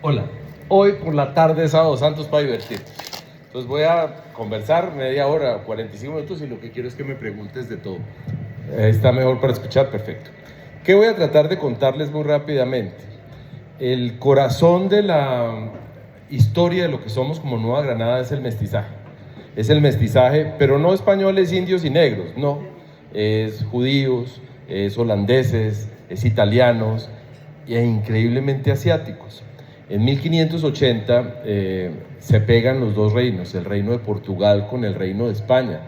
Hola, hoy por la tarde es Sábado Santos para divertirnos. Entonces voy a conversar media hora, 45 minutos y lo que quiero es que me preguntes de todo. Está mejor para escuchar, perfecto. ¿Qué voy a tratar de contarles muy rápidamente? El corazón de la historia de lo que somos como Nueva Granada es el mestizaje. Es el mestizaje, pero no españoles, indios y negros, no. Es judíos, es holandeses, es italianos e increíblemente asiáticos. En 1580 se pegan los dos reinos, el reino de Portugal con el reino de España.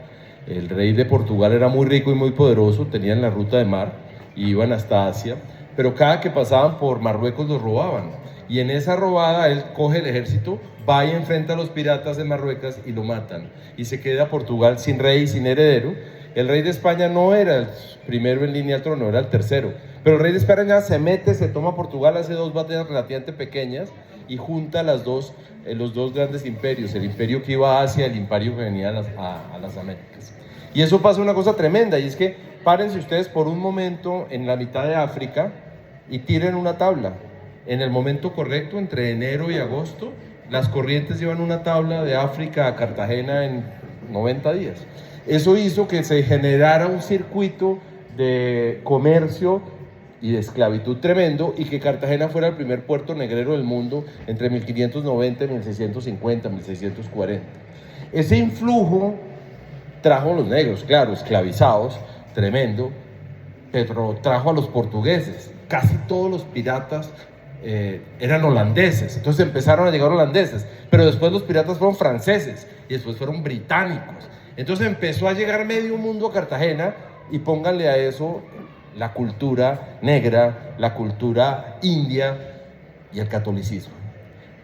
El rey de Portugal era muy rico y muy poderoso, tenían la ruta de mar y iban hasta Asia, pero cada que pasaban por Marruecos los robaban. Y en esa robada él coge el ejército, va y enfrenta a los piratas de Marruecos y lo matan. Y se queda Portugal sin rey y sin heredero. El rey de España no era el primero en línea al trono, era el tercero. Pero el rey de España se mete, se toma Portugal, hace dos batallas relativamente pequeñas y junta los dos grandes imperios, el imperio que iba a Asia, el imperio que venía a las Américas. Y eso pasa una cosa tremenda, y es que párense ustedes por un momento en la mitad de África y tiren una tabla. En el momento correcto, entre enero y agosto, las corrientes llevan una tabla de África a Cartagena en 90 días. Eso hizo que se generara un circuito de comercio y de esclavitud tremendo, y que Cartagena fuera el primer puerto negrero del mundo entre 1590 y 1650, 1640. Ese influjo trajo a los negros, claro, esclavizados, tremendo, pero trajo a los portugueses. Casi todos los piratas eran holandeses, entonces empezaron a llegar holandeses, pero después los piratas fueron franceses y después fueron británicos. Entonces empezó a llegar medio mundo a Cartagena, y pónganle a eso la cultura negra, la cultura india y el catolicismo.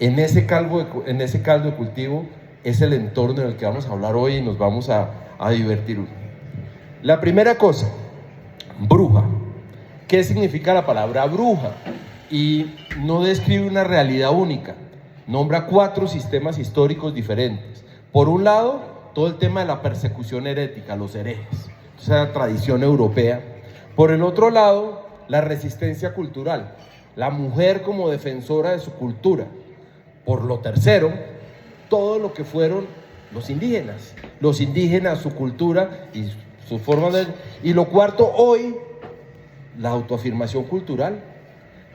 En ese caldo de cultivo es el entorno en el que vamos a hablar hoy y nos vamos a divertir. La primera cosa, bruja. ¿Qué significa la palabra bruja? Y no describe una realidad única, nombra 4 sistemas históricos diferentes. Por un lado, todo el tema de la persecución herética, los herejes, esa tradición europea. Por el otro lado, la resistencia cultural, la mujer como defensora de su cultura. Por lo tercero, todo lo que fueron los indígenas, su cultura y sus formas de... Y lo cuarto, hoy, la autoafirmación cultural.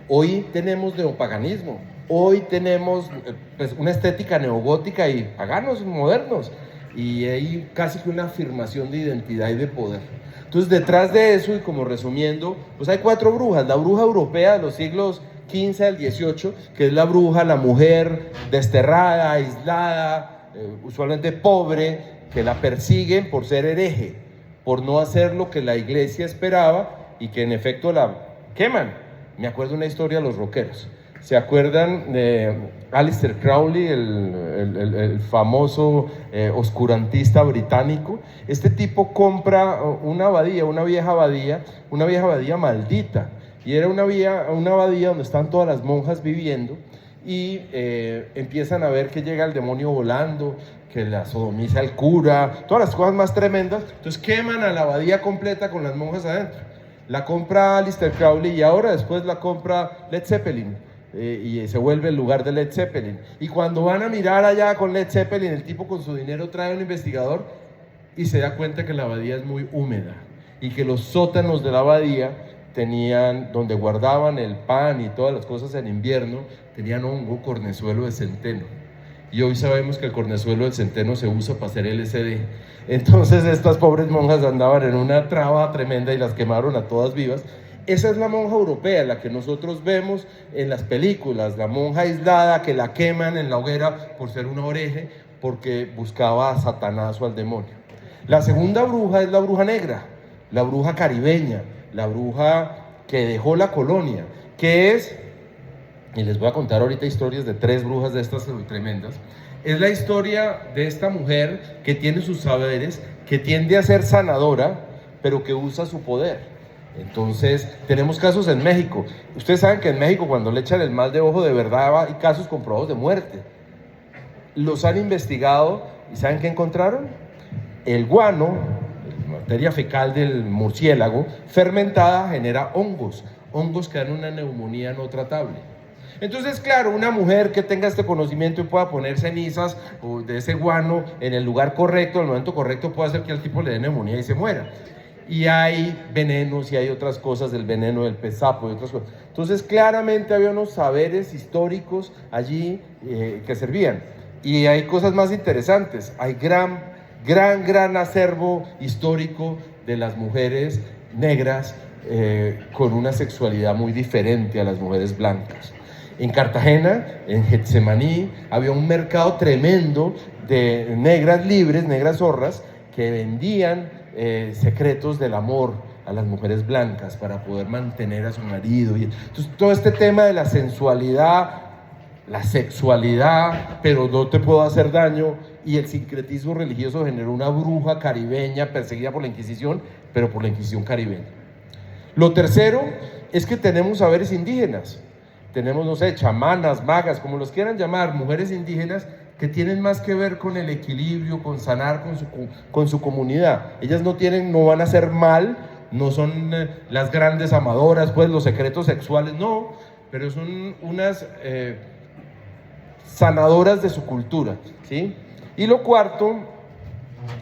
Hoy tenemos neopaganismo, hoy tenemos pues, una estética neogótica y paganos modernos, y hay casi que una afirmación de identidad y de poder. Entonces, detrás de eso, y como resumiendo, pues hay 4 brujas. La bruja europea de los siglos XV al XVIII, que es la bruja, la mujer desterrada, aislada, usualmente pobre, que la persiguen por ser hereje, por no hacer lo que la iglesia esperaba, y que en efecto la queman. Me acuerdo una historia de los rockeros. ¿Se acuerdan de Aleister Crowley, el famoso oscurantista británico? Este tipo compra una abadía, una vieja abadía maldita. Y era una abadía donde están todas las monjas viviendo, y empiezan a ver que llega el demonio volando, que la sodomiza el cura, todas las cosas más tremendas. Entonces queman a la abadía completa con las monjas adentro. La compra Aleister Crowley, y ahora después la compra Led Zeppelin, y se vuelve el lugar de Led Zeppelin. Y cuando van a mirar allá con Led Zeppelin, el tipo con su dinero trae un investigador y se da cuenta que la abadía es muy húmeda, y que los sótanos de la abadía tenían, donde guardaban el pan y todas las cosas en invierno, tenían hongo, cornezuelo de centeno. Y hoy sabemos que el cornezuelo del centeno se usa para hacer LSD. Entonces estas pobres monjas andaban en una traba tremenda y las quemaron a todas vivas. Esa es la monja europea, la que nosotros vemos en las películas, la monja aislada que la queman en la hoguera por ser una hereje, porque buscaba a Satanás o al demonio. La segunda bruja es la bruja negra, la bruja caribeña, la bruja que dejó la colonia, que es, y les voy a contar ahorita historias de 3 brujas de estas tremendas. Es la historia de esta mujer que tiene sus saberes, que tiende a ser sanadora, pero que usa su poder. Entonces, tenemos casos en México. Ustedes saben que en México, cuando le echan el mal de ojo, de verdad hay casos comprobados de muerte. Los han investigado, y ¿saben qué encontraron? El guano, la materia fecal del murciélago, fermentada, genera hongos que dan una neumonía no tratable. Entonces, claro, una mujer que tenga este conocimiento y pueda poner cenizas o de ese guano en el lugar correcto, en el momento correcto, puede hacer que al tipo le dé neumonía y se muera. Y hay venenos y hay otras cosas, del veneno del pez sapo y otras cosas. Entonces, claramente había unos saberes históricos allí que servían. Y hay cosas más interesantes. Hay gran acervo histórico de las mujeres negras con una sexualidad muy diferente a las mujeres blancas. En Cartagena, en Getsemaní, había un mercado tremendo de negras libres, negras zorras, que vendían secretos del amor a las mujeres blancas para poder mantener a su marido. Entonces, todo este tema de la sensualidad, la sexualidad, pero no te puedo hacer daño, y el sincretismo religioso generó una bruja caribeña perseguida por la Inquisición, pero por la Inquisición caribeña. Lo tercero es que tenemos saberes indígenas. Tenemos, no sé, chamanas, magas, como los quieran llamar, mujeres indígenas que tienen más que ver con el equilibrio, con sanar con su comunidad. Ellas no van a hacer mal, no son las grandes amadoras, pues los secretos sexuales, no, pero son unas sanadoras de su cultura, ¿sí? Y lo cuarto,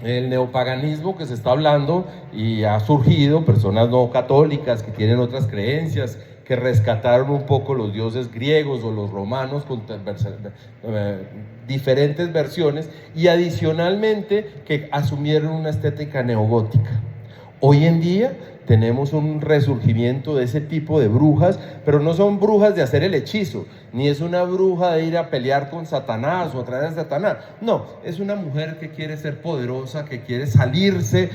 el neopaganismo que se está hablando y ha surgido, personas no católicas que tienen otras creencias, que rescataron un poco los dioses griegos o los romanos con diferentes versiones, y adicionalmente que asumieron una estética neogótica. Hoy en día tenemos un resurgimiento de ese tipo de brujas, pero no son brujas de hacer el hechizo, ni es una bruja de ir a pelear con Satanás o a traer a Satanás. No, es una mujer que quiere ser poderosa, que quiere salirse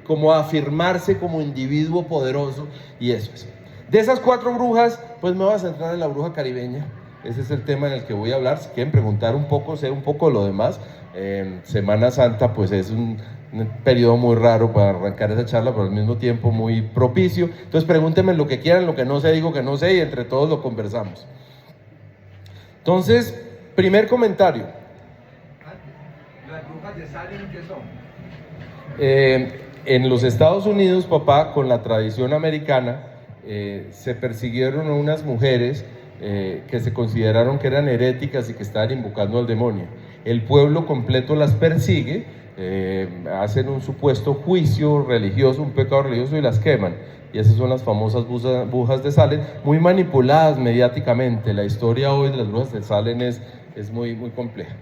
como afirmarse como individuo poderoso, y eso es. De esas 4 brujas, pues me voy a centrar en la bruja caribeña. Ese es el tema en el que voy a hablar. Si quieren preguntar un poco, sé un poco de lo demás. Semana Santa, pues es un periodo muy raro para arrancar esa charla, pero al mismo tiempo muy propicio. Entonces pregúntenme lo que quieran, lo que no sé, digo que no sé, y entre todos lo conversamos. Entonces, primer comentario. ¿Las brujas de Salem qué son? En los Estados Unidos, papá, con la tradición americana, se persiguieron a unas mujeres que se consideraron que eran heréticas y que estaban invocando al demonio. El pueblo completo las persigue, hacen un supuesto juicio religioso, un pecado religioso, y las queman. Y esas son las famosas brujas de Salem, muy manipuladas mediáticamente. La historia hoy de las brujas de Salem es muy compleja.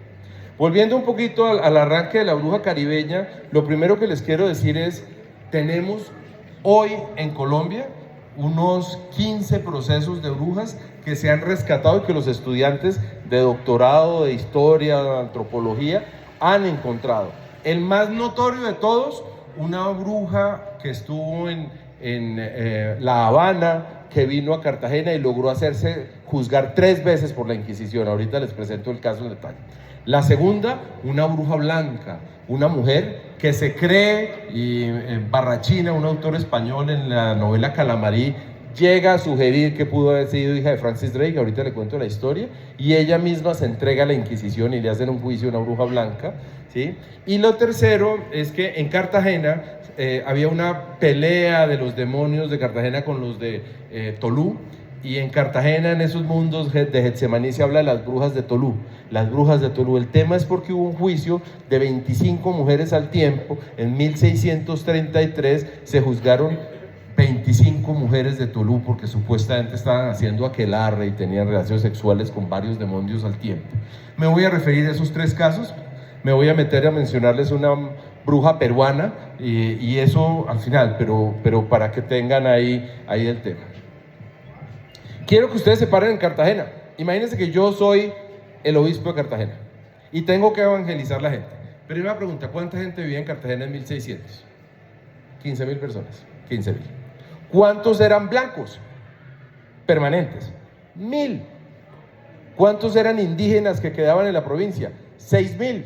Volviendo un poquito al arranque de la bruja caribeña, lo primero que les quiero decir es, tenemos hoy en Colombia unos 15 procesos de brujas que se han rescatado y que los estudiantes de doctorado, de historia, de antropología han encontrado. El más notorio de todos, una bruja que estuvo en La Habana, que vino a Cartagena y logró hacerse juzgar 3 veces por la Inquisición. Ahorita les presento el caso en detalle. La segunda, una bruja blanca, una mujer que se cree, y Barrachina, un autor español, en la novela Calamarí, llega a sugerir que pudo haber sido hija de Francis Drake. Ahorita le cuento la historia, y ella misma se entrega a la Inquisición y le hacen un juicio a una bruja blanca, ¿sí? Y lo tercero es que en Cartagena había una pelea de los demonios de Cartagena con los de Tolú, y en Cartagena, en esos mundos de Getsemaní, se habla de las brujas de Tolú. Las brujas de Tolú. El tema es porque hubo un juicio de 25 mujeres al tiempo. En 1633 se juzgaron 25 mujeres de Tolú porque supuestamente estaban haciendo aquelarre y tenían relaciones sexuales con varios demonios al tiempo. Me voy a referir a esos 3 casos. Me voy a meter a mencionarles una bruja peruana y eso al final, pero para que tengan ahí el tema. Quiero que ustedes se paren en Cartagena. Imagínense que yo soy el obispo de Cartagena y tengo que evangelizar a la gente. Primera pregunta, ¿cuánta gente vivía en Cartagena en 1600? 15.000 personas, 15.000. ¿Cuántos eran blancos permanentes? 1.000. ¿Cuántos eran indígenas que quedaban en la provincia? 6.000.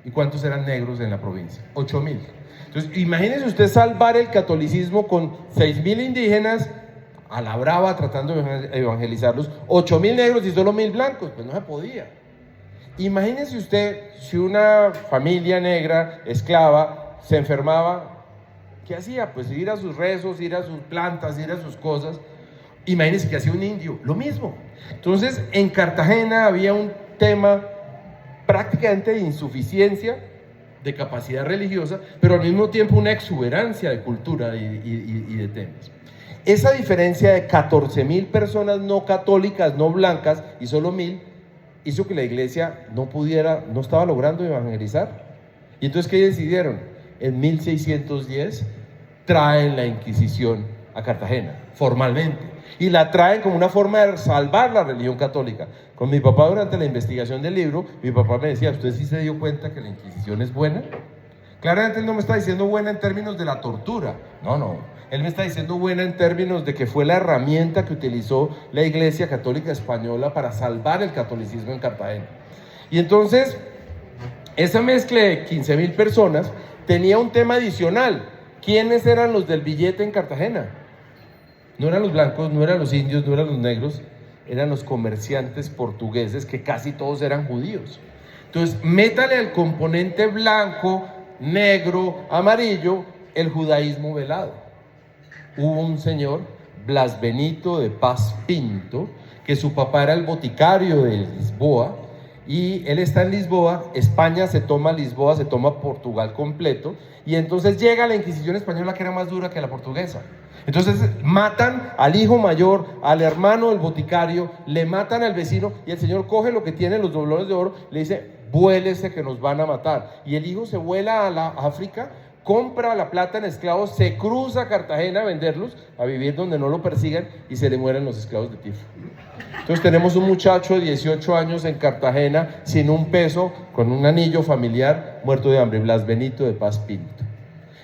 ¿Y cuántos eran negros en la provincia? 8.000. Entonces, imagínense usted salvar el catolicismo con 6.000 indígenas a la brava tratando de evangelizarlos, 8.000 negros y solo 1.000 blancos, pues no se podía. Imagínese usted si una familia negra, esclava, se enfermaba, ¿qué hacía? Pues ir a sus rezos, ir a sus plantas, ir a sus cosas, Imagínense que hacía un indio, lo mismo. Entonces, en Cartagena había un tema prácticamente de insuficiencia de capacidad religiosa, pero al mismo tiempo una exuberancia de cultura y de temas. Esa diferencia de 14.000 personas no católicas, no blancas, y solo 1.000, hizo que la iglesia no estaba logrando evangelizar. Y entonces, ¿qué decidieron? En 1610 traen la Inquisición a Cartagena, formalmente, y la traen como una forma de salvar la religión católica. Con mi papá, durante la investigación del libro, mi papá me decía: ¿usted sí se dio cuenta que la Inquisición es buena? Claramente él no me está diciendo buena en términos de la tortura, no, él me está diciendo buena en términos de que fue la herramienta que utilizó la Iglesia Católica Española para salvar el catolicismo en Cartagena. Y entonces, esa mezcla de 15.000 personas tenía un tema adicional. ¿Quiénes eran los del billete en Cartagena? No eran los blancos, no eran los indios, no eran los negros, eran los comerciantes portugueses, que casi todos eran judíos. Entonces, métale al componente blanco, negro, amarillo, el judaísmo velado. Hubo un señor, Blas Benito de Paz Pinto, que su papá era el boticario de Lisboa, y él está en Lisboa, España se toma Lisboa, se toma Portugal completo, y entonces llega la Inquisición española, que era más dura que la portuguesa. Entonces matan al hijo mayor, al hermano del boticario, le matan al vecino, y el señor coge lo que tiene, los doblones de oro, le dice: vuélese que nos van a matar. Y el hijo se vuela a la África, compra la plata en esclavos, se cruza a Cartagena a venderlos, a vivir donde no lo persigan, y se le mueren los esclavos de tifo. Entonces tenemos un muchacho de 18 años en Cartagena, sin un peso, con un anillo familiar, muerto de hambre, Blas Benito de Paz Pinto.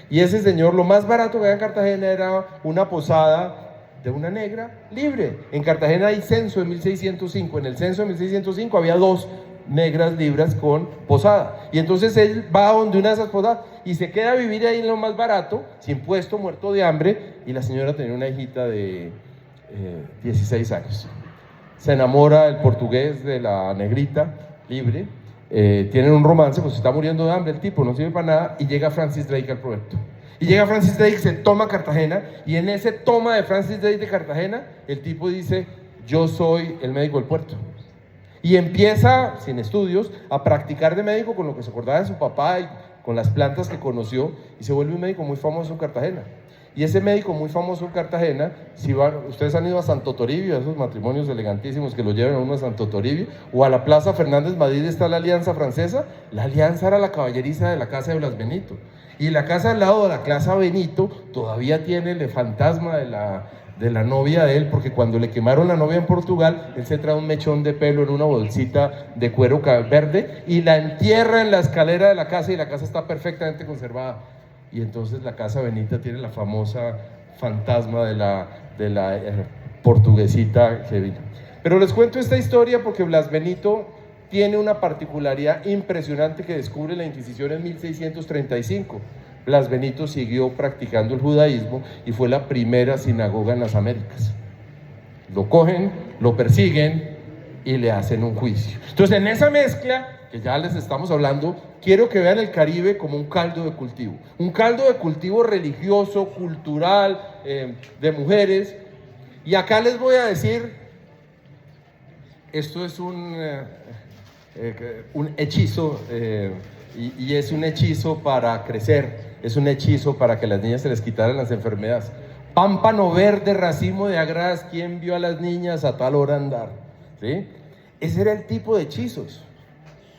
Y ese señor, lo más barato que había en Cartagena era una posada de una negra libre. En Cartagena hay censo de 1605, en el censo de 1605 había 2 negras libres con posada. Y entonces él va a donde una de esas posadas y se queda a vivir ahí en lo más barato, sin puesto, muerto de hambre, y la señora tenía una hijita de 16 años. Se enamora el portugués de la negrita libre, tienen un romance, pues se está muriendo de hambre el tipo, no sirve para nada, y llega Francis Drake al proyecto. Y llega Francis Drake, se toma Cartagena, y en ese toma de Francis Drake de Cartagena, el tipo dice: yo soy el médico del puerto. Y empieza, sin estudios, a practicar de médico con lo que se acordaba de su papá y con las plantas que conoció, y se vuelve un médico muy famoso en Cartagena. Y ese médico muy famoso en Cartagena, ustedes han ido a Santo Toribio, a esos matrimonios elegantísimos que lo llevan a uno a Santo Toribio, o a la Plaza Fernández Madrid está la Alianza Francesa. La Alianza era la caballeriza de la casa de Blas Benito. Y la casa al lado de la casa Benito todavía tiene el fantasma de la novia de él, porque cuando le quemaron la novia en Portugal, él se trae un mechón de pelo en una bolsita de cuero verde y la entierra en la escalera de la casa, y la casa está perfectamente conservada. Y entonces la casa Benita tiene la famosa fantasma de la portuguesita que vino. Pero les cuento esta historia porque Blas Benito tiene una particularidad impresionante que descubre la Inquisición en 1635. Blas Benito siguió practicando el judaísmo y fue la primera sinagoga en las Américas. Lo cogen, lo persiguen y le hacen un juicio. Entonces, en esa mezcla que ya les estamos hablando, quiero que vean el Caribe como un caldo de cultivo religioso, cultural, de mujeres. Y acá les voy a decir, esto es un hechizo, y es un hechizo para crecer, es un hechizo para que a las niñas se les quitaran las enfermedades. Pámpano verde, racimo de agraz, ¿quién vio a las niñas a tal hora andar? ¿Sí? Ese era el tipo de hechizos.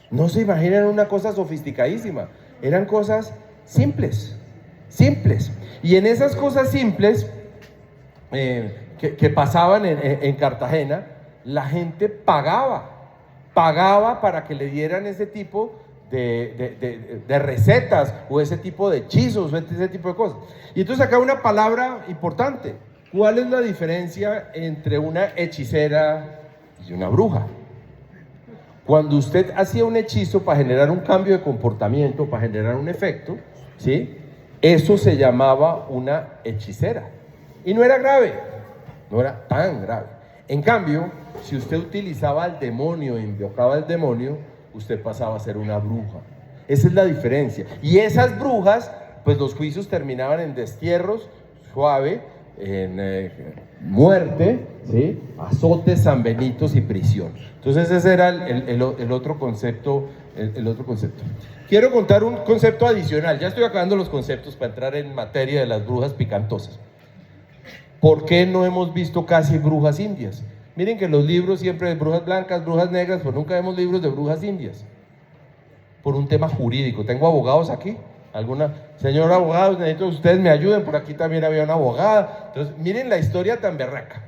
No se imaginan una cosa sofisticadísima, eran cosas simples. Y en esas cosas simples que pasaban en Cartagena, la gente pagaba para que le dieran ese tipo de recetas, o ese tipo de hechizos, o ese tipo de cosas. Y entonces acá una palabra importante: ¿cuál es la diferencia entre una hechicera y una bruja? Cuando usted hacía un hechizo para generar un cambio de comportamiento, para generar un efecto, ¿sí?, eso se llamaba una hechicera. Y no era grave, no era tan grave. En cambio, si usted utilizaba al demonio, invocaba al demonio, usted pasaba a ser una bruja. Esa es la diferencia. Y esas brujas, pues los juicios terminaban en destierros, suave, en muerte, ¿sí? Azotes, sanbenitos y prisión. Entonces ese era el otro concepto, el otro concepto. Quiero contar un concepto adicional. Ya estoy acabando los conceptos para entrar en materia de las brujas picantosas. ¿Por qué no hemos visto casi brujas indias? Miren que en los libros siempre hay brujas blancas, brujas negras, pero nunca vemos libros de brujas indias. Por un tema jurídico. Tengo abogados aquí. Señor abogado, necesito que ustedes me ayuden. Por aquí también había una abogada. Entonces, miren la historia tan berraca.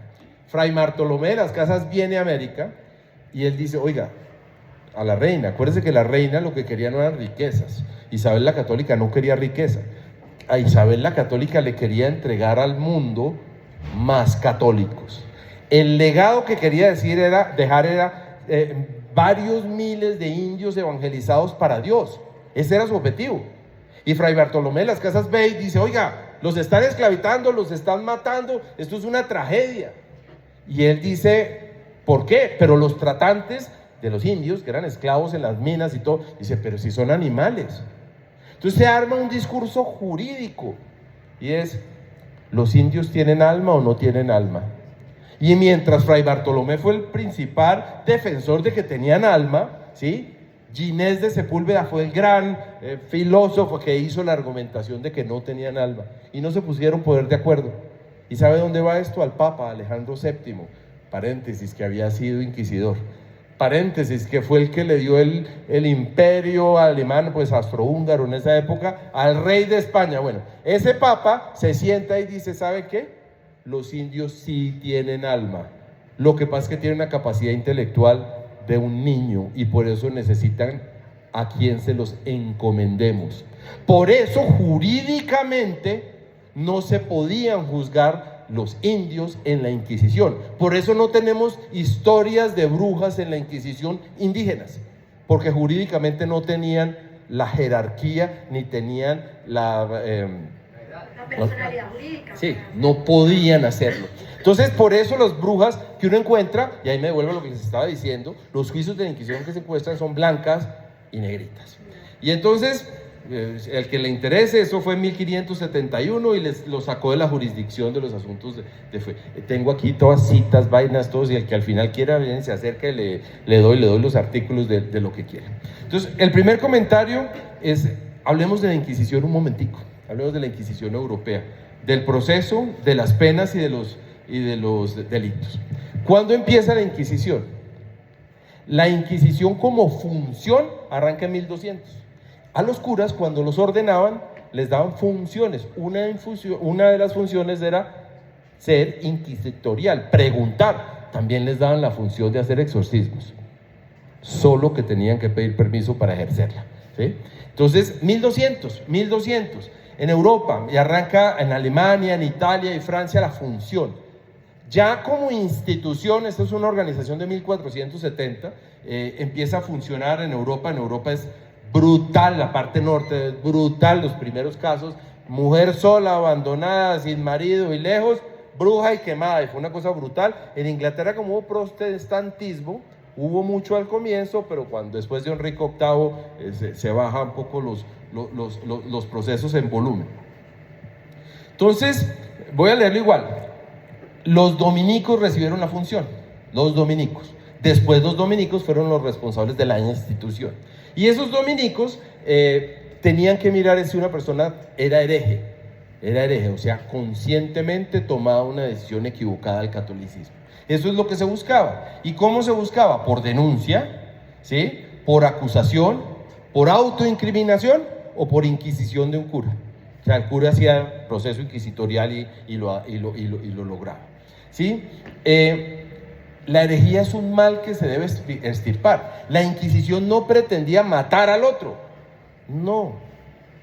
Fray Bartolomé de las Casas viene a América y él dice, oiga, a la reina, acuérdense que la reina lo que quería no eran riquezas. Isabel la Católica no quería riqueza. A Isabel la Católica le quería entregar al mundo más católicos. El legado que quería dejar varios miles de indios evangelizados para Dios. Ese era su objetivo. Y Fray Bartolomé de las Casas ve y dice, oiga, los están esclavizando, los están matando, esto es una tragedia. Y él dice, ¿por qué? Pero los tratantes de los indios, que eran esclavos en las minas y todo, dice, pero si son animales. Entonces se arma un discurso jurídico y es, ¿los indios tienen alma o no tienen alma? Y mientras Fray Bartolomé fue el principal defensor de que tenían alma, ¿sí? Ginés de Sepúlveda fue el gran filósofo que hizo la argumentación de que no tenían alma y no se pusieron poder de acuerdo. ¿Y sabe dónde va esto? Al Papa Alejandro VII, paréntesis, que había sido inquisidor, paréntesis, que fue el que le dio el imperio alemán, pues austrohúngaro en esa época, al rey de España. Bueno, ese Papa se sienta y dice, ¿sabe qué? Los indios sí tienen alma, lo que pasa es que tienen una capacidad intelectual de un niño y por eso necesitan a quien se los encomendemos. Por eso jurídicamente no se podían juzgar los indios en la Inquisición. Por eso no tenemos historias de brujas en la Inquisición indígenas, porque jurídicamente no tenían la jerarquía ni tenían la personalidad jurídica. Sí, no podían hacerlo. Entonces, por eso las brujas que uno encuentra, y ahí me devuelvo lo que les estaba diciendo, los juicios de la Inquisición que se encuentran son blancas y negritas. Y entonces, el que le interese, eso fue en 1571 y lo sacó de la jurisdicción de los asuntos de fe. Tengo aquí todas citas, vainas, todos, y el que al final quiera, bien, se acerca y le doy los artículos de lo que quiera. Entonces, el primer comentario es, hablemos de la Inquisición un momentico. Hablemos de la Inquisición europea, del proceso, de las penas y de los delitos. ¿Cuándo empieza la Inquisición? La Inquisición como función arranca en 1200. A los curas, cuando los ordenaban, les daban funciones. Una de las funciones era ser inquisitorial, preguntar. También les daban la función de hacer exorcismos, solo que tenían que pedir permiso para ejercerla, ¿sí? Entonces, 1200. En Europa, y arranca en Alemania, en Italia y Francia la función. Ya como institución, esta es una organización de 1470, empieza a funcionar en Europa. En Europa es brutal, la parte norte es brutal, los primeros casos, mujer sola, abandonada, sin marido y lejos, bruja y quemada, y fue una cosa brutal. En Inglaterra, como hubo protestantismo, hubo mucho al comienzo, pero cuando después de Enrique VIII se baja un poco los procesos en volumen. Entonces, voy a leerlo igual. Los dominicos recibieron la función, los dominicos. Después los dominicos fueron los responsables de la institución. Y esos dominicos tenían que mirar si una persona era hereje, o sea, conscientemente tomaba una decisión equivocada al catolicismo. Eso es lo que se buscaba. ¿Y cómo se buscaba? Por denuncia, ¿sí? Por acusación, por autoincriminación o por inquisición de un cura. O sea, el cura hacía proceso inquisitorial y lo lograba, ¿sí? La herejía es un mal que se debe extirpar. La Inquisición no pretendía matar al otro, no,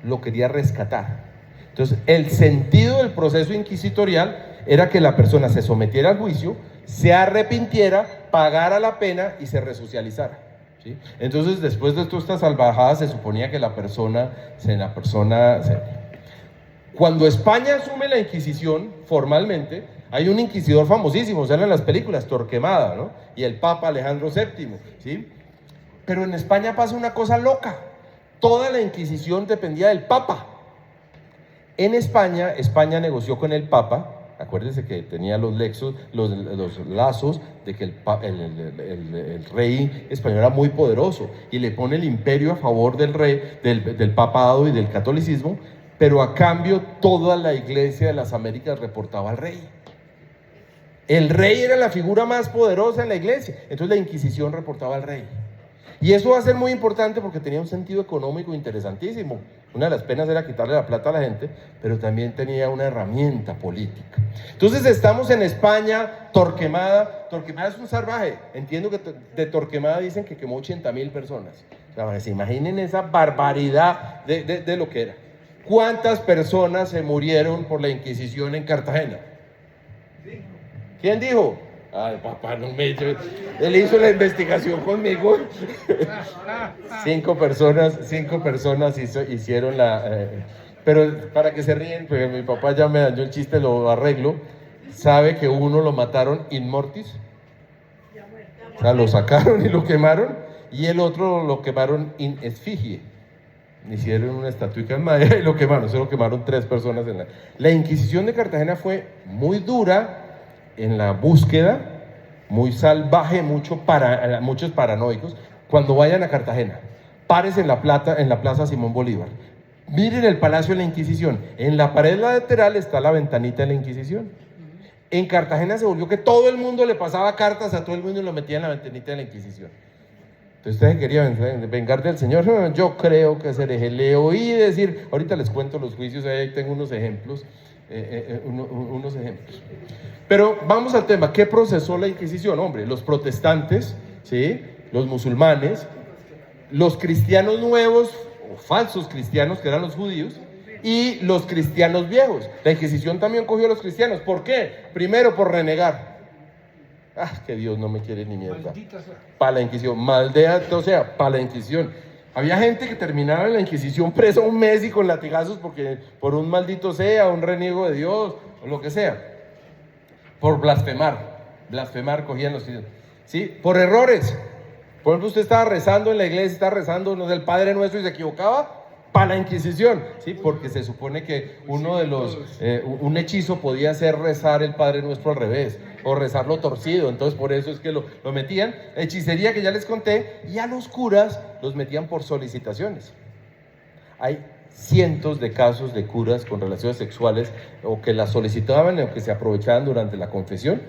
lo quería rescatar. Entonces, el sentido del proceso inquisitorial era que la persona se sometiera al juicio, se arrepintiera, pagara la pena y se resocializara, ¿sí? Entonces, después de todas estas salvajadas, se suponía que Cuando España asume la Inquisición formalmente, hay un inquisidor famosísimo, sale en las películas, Torquemada, ¿no? Y el Papa Alejandro VII, ¿sí? Pero en España pasa una cosa loca. Toda la Inquisición dependía del Papa. En España negoció con el Papa Acuérdese que tenía los lazos de que el rey español era muy poderoso y le pone el imperio a favor del rey, del papado y del catolicismo, pero a cambio toda la iglesia de las Américas reportaba al rey. El rey era la figura más poderosa en la iglesia, entonces la Inquisición reportaba al rey. Y eso va a ser muy importante porque tenía un sentido económico interesantísimo. Una de las penas era quitarle la plata a la gente, pero también tenía una herramienta política. Entonces estamos en España, Torquemada. Torquemada es un salvaje. Entiendo que de Torquemada dicen que quemó 80.000 personas. O sea, se imaginen esa barbaridad de lo que era. ¿Cuántas personas se murieron por la Inquisición en Cartagena? ¿Quién dijo? Ay, papá, no me hizo. Él hizo la investigación conmigo. 5 personas hicieron la. Pero para que se ríen, porque mi papá ya me dañó el chiste, lo arreglo. Sabe que uno lo mataron in mortis. O sea, lo sacaron y lo quemaron. Y el otro lo quemaron in esfigie. Hicieron una estatuilla en madera y lo quemaron. Se lo quemaron 3 personas. La Inquisición de Cartagena fue muy dura en la búsqueda, muy salvaje, muchos paranoicos. Cuando vayan a Cartagena, párense en la plaza Simón Bolívar, miren el Palacio de la Inquisición, en la pared lateral está la ventanita de la Inquisición. En Cartagena se volvió que todo el mundo le pasaba cartas a todo el mundo y lo metía en la ventanita de la Inquisición. Entonces usted quería vengar del Señor. Yo creo que se le oí decir, ahorita les cuento los juicios, ahí tengo unos ejemplos. Pero vamos al tema. ¿Qué procesó la Inquisición? Hombre, los protestantes, ¿sí? Los musulmanes, los cristianos nuevos o falsos cristianos, que eran los judíos, y los cristianos viejos. La Inquisición también cogió a los cristianos. ¿Por qué? Primero, por renegar. Que Dios no me quiere ni mierda. Para la Inquisición, maldea, o sea, para la Inquisición. Había gente que terminaba en la Inquisición presa un mes y con latigazos porque por un maldito sea, un reniego de Dios, o lo que sea. Por blasfemar cogían los cristianos. ¿Sí? Por errores. Por ejemplo, usted estaba rezando en la iglesia, estaba rezando, no sé, el Padre Nuestro y se equivocaba, para la Inquisición, ¿sí? Porque se supone que un hechizo podía ser rezar el Padre Nuestro al revés, o rezarlo torcido, entonces por eso es que lo metían, hechicería que ya les conté, y a los curas los metían por solicitaciones. Hay cientos de casos de curas con relaciones sexuales, o que las solicitaban o que se aprovechaban durante la confesión,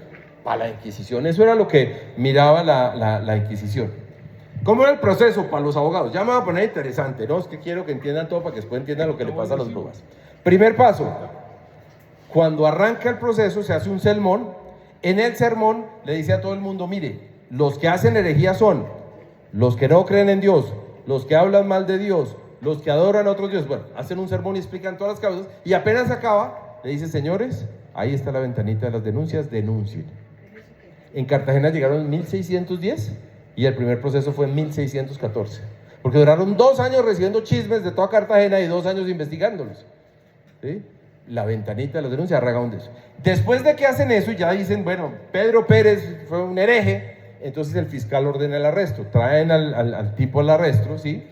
para la Inquisición. Eso era lo que miraba la Inquisición. ¿Cómo era el proceso para los abogados? Ya me voy a poner interesante, ¿no? Es que quiero que entiendan todo para que después entiendan lo que le pasa a los brujas. Primer paso, cuando arranca el proceso se hace un sermón. En el sermón le dice a todo el mundo, mire, los que hacen herejía son los que no creen en Dios, los que hablan mal de Dios, los que adoran a otros dioses. Bueno, hacen un sermón y explican todas las causas, y apenas acaba, le dice, señores, ahí está la ventanita de las denuncias, denuncien. En Cartagena llegaron en 1610 y el primer proceso fue en 1614, porque duraron 2 años recibiendo chismes de toda Cartagena y 2 años investigándolos, ¿sí? La ventanita de las denuncias, arrancaron de eso. Después de que hacen eso y ya dicen, bueno, Pedro Pérez fue un hereje, entonces el fiscal ordena el arresto, traen al tipo al arresto, ¿sí?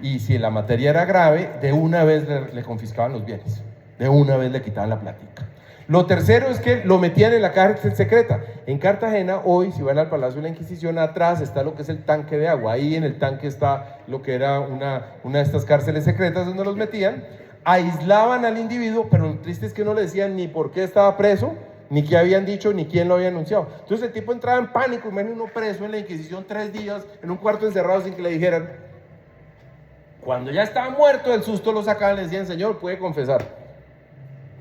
Y si la materia era grave, de una vez le confiscaban los bienes, de una vez le quitaban la plática. Lo tercero es que lo metían en la cárcel secreta. En Cartagena, hoy, si van al Palacio de la Inquisición, atrás está lo que es el tanque de agua. Ahí en el tanque está lo que era una de estas cárceles secretas donde los metían. Aislaban al individuo, pero lo triste es que no le decían ni por qué estaba preso, ni qué habían dicho, ni quién lo había anunciado. Entonces el tipo entraba en pánico, imagínate uno preso en la Inquisición 3 días, en un cuarto encerrado sin que le dijeran. Cuando ya estaba muerto del susto lo sacaban, le decían, señor, puede confesar.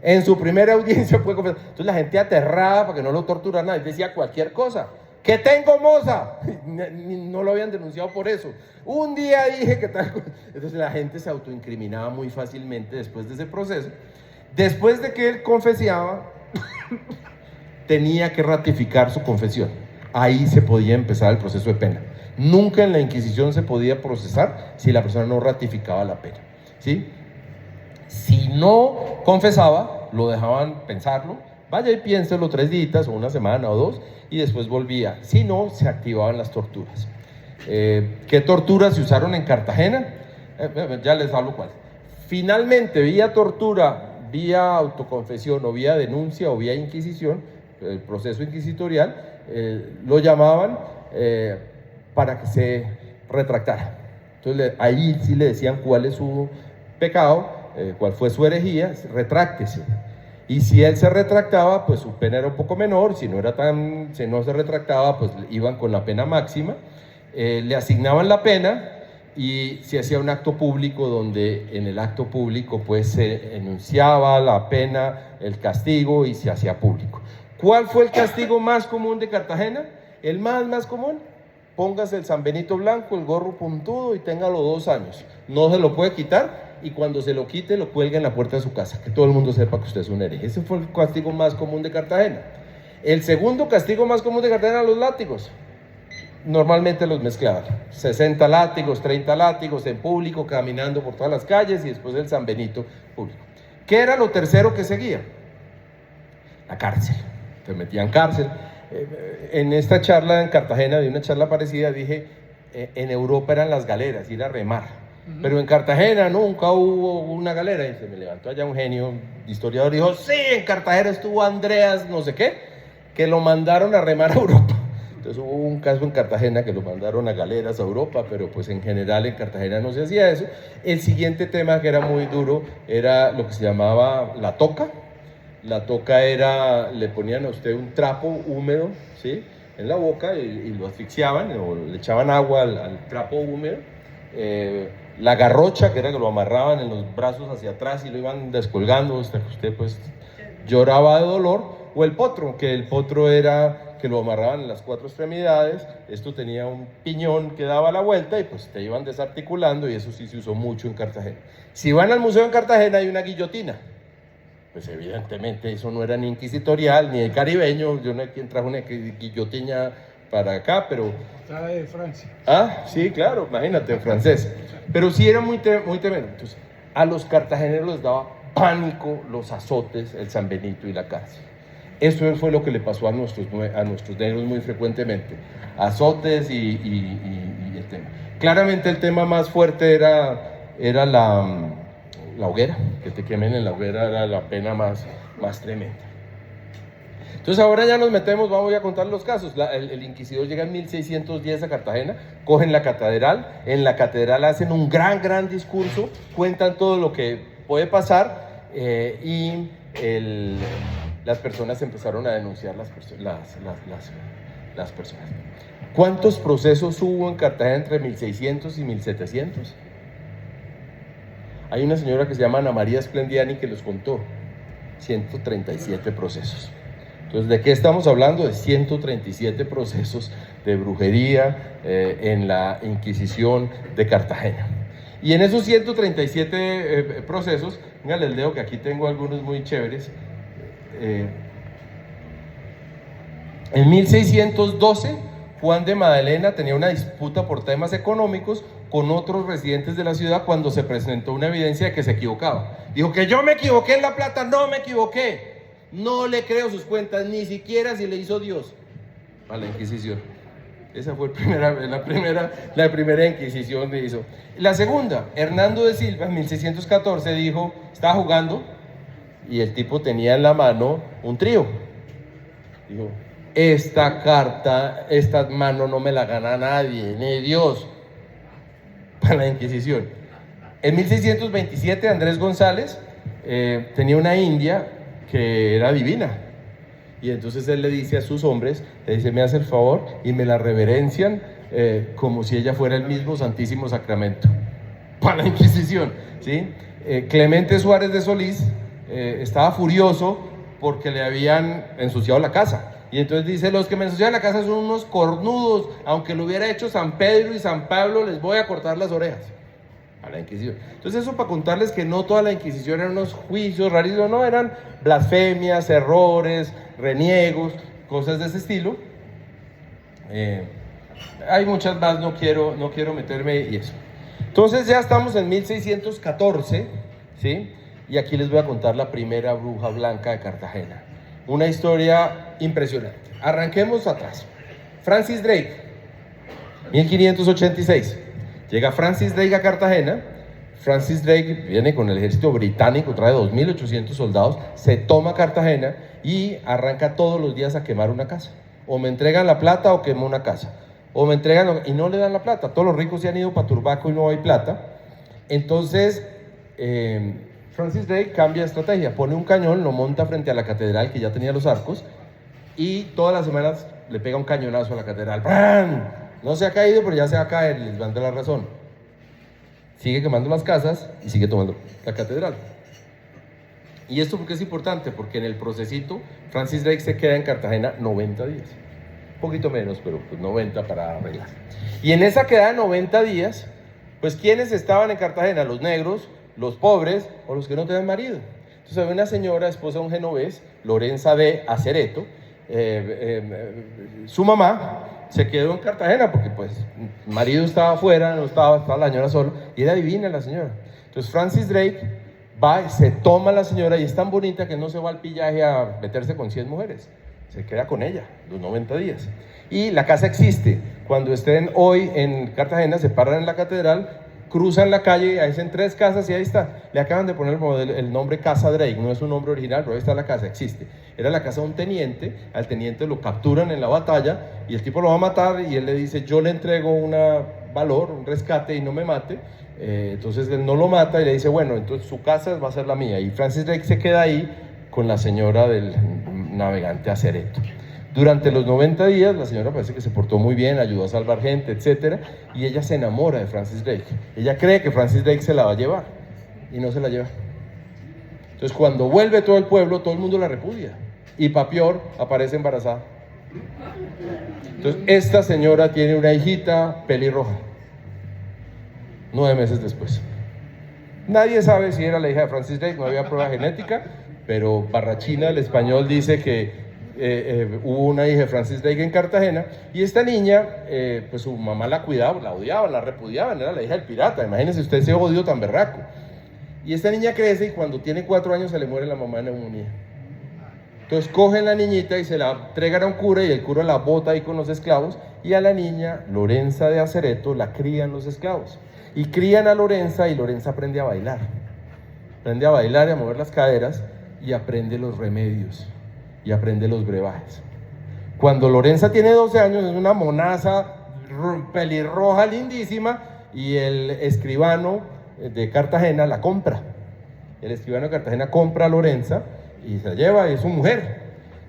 En su primera audiencia puede confesar. Entonces la gente aterrada para que no lo torturaran, nadie decía cualquier cosa. ¡Que tengo moza! No lo habían denunciado por eso. Un día dije que tal cosa. Entonces la gente se autoincriminaba muy fácilmente después de ese proceso. Después de que él confesaba, tenía que ratificar su confesión. Ahí se podía empezar el proceso de pena. Nunca en la Inquisición se podía procesar si la persona no ratificaba la pena, ¿sí? Si no confesaba, lo dejaban pensarlo, vaya y piénselo 3 días o 1 semana o 2 y después volvía. Si no, se activaban las torturas. ¿Qué torturas se usaron en Cartagena? Ya les hablo cuál. Finalmente, vía tortura vía autoconfesión o vía denuncia o vía inquisición, el proceso inquisitorial, lo llamaban para que se retractara. Entonces ahí sí le decían cuál es su pecado, cuál fue su herejía, retráctese. Y si él se retractaba, pues su pena era un poco menor. Si no se retractaba, pues iban con la pena máxima. Le asignaban la pena y se hacía un acto público donde en el acto público pues se enunciaba la pena, el castigo, y se hacía público. ¿Cuál fue el castigo más común de Cartagena? El más común: póngase el San Benito blanco, el gorro puntudo y téngalo 2 años. No se lo puede quitar, y cuando se lo quite lo cuelga en la puerta de su casa, que todo el mundo sepa que usted es un hereje. Ese fue el castigo más común de Cartagena. El segundo castigo más común de Cartagena, los látigos. Normalmente los mezclaban, 60 látigos, 30 látigos en público, caminando por todas las calles, y después el San Benito público. ¿Qué era lo tercero que seguía? La cárcel. Te metían cárcel. En esta charla en Cartagena, de una charla parecida, dije, en Europa eran las galeras, ir a remar. Pero en Cartagena nunca hubo una galera. Y se me levantó allá un genio historiador y dijo: sí, en Cartagena estuvo Andreas no sé qué, que lo mandaron a remar a Europa. Entonces hubo un caso en Cartagena que lo mandaron a galeras a Europa, pero pues en general en Cartagena no se hacía eso. El siguiente tema, que era muy duro, era lo que se llamaba la toca. La toca era, le ponían a usted un trapo húmedo, ¿sí?, en la boca, y lo asfixiaban, o le echaban agua al trapo húmedo. La garrocha, que era que lo amarraban en los brazos hacia atrás y lo iban descolgando hasta que usted pues lloraba de dolor. O el potro, que el potro era que lo amarraban en las 4 extremidades. Esto tenía un piñón que daba la vuelta y pues te iban desarticulando, y eso sí se usó mucho en Cartagena. Si van al museo en Cartagena hay una guillotina. Pues evidentemente eso no era ni inquisitorial ni caribeño. Yo no sé quién trajo una guillotina para acá, pero... Trae de Francia. Ah, sí, claro, imagínate, en francés. Pero sí era muy tremendo. Entonces, a los cartageneros les daba pánico los azotes, el San Benito y la cárcel. Eso fue lo que le pasó a nuestros negros muy frecuentemente. Azotes y el tema. Claramente el tema más fuerte era la hoguera. Que te quemen en la hoguera era la pena más tremenda. Entonces ahora ya nos metemos, vamos a contar los casos. El inquisidor llega en 1610 a Cartagena, cogen la catedral, en la catedral hacen un gran discurso, cuentan todo lo que puede pasar, y las personas empezaron a denunciar las personas. ¿Cuántos procesos hubo en Cartagena entre 1600 y 1700? Hay una señora que se llama Ana María Splendiani que los contó, 137 procesos. Entonces, ¿de qué estamos hablando? De 137 procesos de brujería en la Inquisición de Cartagena. Y en esos 137 procesos, venga, les leo que aquí tengo algunos muy chéveres. En 1612, Juan de Madalena tenía una disputa por temas económicos con otros residentes de la ciudad cuando se presentó una evidencia de que se equivocaba. Dijo que yo me equivoqué en la plata, no me equivoqué. No le creo sus cuentas, ni siquiera si le hizo Dios a la Inquisición. Esa fue la primera Inquisición que hizo. La segunda, Hernando de Silva, en 1614, dijo, estaba jugando y el tipo tenía en la mano un trío. Dijo, esta mano no me la gana nadie, ni Dios, para la Inquisición. En 1627, Andrés González tenía una india que era divina, y entonces él le dice a sus hombres, le dice, me hace el favor y me la reverencian como si ella fuera el mismo Santísimo Sacramento, para la Inquisición, ¿sí? Clemente Suárez de Solís estaba furioso porque le habían ensuciado la casa, y entonces dice, los que me ensucian la casa son unos cornudos, aunque lo hubiera hecho San Pedro y San Pablo, les voy a cortar las orejas. A la Inquisición. Entonces eso para contarles que no toda la Inquisición eran unos juicios rarísimos, no, eran blasfemias, errores, reniegos, cosas de ese estilo. Hay muchas más, no quiero meterme y eso. Entonces ya estamos en 1614, ¿sí? Y aquí les voy a contar la primera bruja blanca de Cartagena. Una historia impresionante. Arranquemos atrás. Francis Drake, 1586. Llega Francis Drake a Cartagena. Francis Drake viene con el ejército británico, trae 2.800 soldados, se toma Cartagena y arranca todos los días a quemar una casa. O me entregan la plata o quemo una casa. O me entregan y no le dan la plata. Todos los ricos se han ido para Turbaco y no hay plata. Entonces, Francis Drake cambia de estrategia. Pone un cañón, lo monta frente a la catedral que ya tenía los arcos y todas las semanas le pega un cañonazo a la catedral. ¡Bran! No se ha caído, pero ya se va a caer, les van a dar la razón. Sigue quemando las casas y sigue tomando la catedral. ¿Y esto por qué es importante? Porque en el procesito, Francis Drake se queda en Cartagena 90 días. Un poquito menos, pero pues 90 para arreglar. Y en esa quedada de 90 días, pues ¿quiénes estaban en Cartagena? Los negros, los pobres o los que no tenían marido. Entonces había una señora, esposa de un genovés, Lorenza de Acereto, su mamá se quedó en Cartagena porque pues el marido estaba afuera, estaba la señora sola y era divina la señora. Entonces Francis Drake va, se toma a la señora y es tan bonita que no se va al pillaje a meterse con 100 mujeres, se queda con ella los 90 días. Y la casa existe. Cuando estén hoy en Cartagena, se paran en la catedral, cruzan la calle, ahí hacen 3 casas y ahí está. Le acaban de poner el nombre Casa Drake, no es un nombre original, pero ahí está la casa, existe. Era la casa de un teniente, al teniente lo capturan en la batalla y el tipo lo va a matar y él le dice, yo le entrego un valor, un rescate y no me mate. Entonces él no lo mata y le dice, bueno, entonces su casa va a ser la mía. Y Francis Drake se queda ahí con la señora del navegante Acereto. Durante los 90 días la señora parece que se portó muy bien, ayudó a salvar gente, etc. Y ella se enamora de Francis Drake. Ella cree que Francis Drake se la va a llevar y no se la lleva. Entonces cuando vuelve todo el pueblo, todo el mundo la repudia. Y pa' peor, aparece embarazada. Entonces esta señora tiene una hijita pelirroja. 9 meses después. Nadie sabe si era la hija de Francis Drake, no había prueba genética, pero Barrachina, el español, dice que hubo una hija de Francis Drake en Cartagena y esta niña, pues su mamá la cuidaba, la odiaban, la repudiaban, era la hija del pirata. Imagínense usted ese odio tan berraco. Y esta niña crece y cuando tiene 4 años se le muere la mamá de neumonía. Entonces cogen la niñita y se la entregan a un cura y el cura la bota ahí con los esclavos y a la niña, Lorenza de Acereto, la crían los esclavos. Y crían a Lorenza y Lorenza aprende a bailar. Aprende a bailar y a mover las caderas y aprende los remedios y aprende los brebajes. Cuando Lorenza tiene 12 años es una monaza pelirroja lindísima y el escribano de Cartagena la compra. El escribano de Cartagena compra a Lorenza y se la lleva y es su mujer.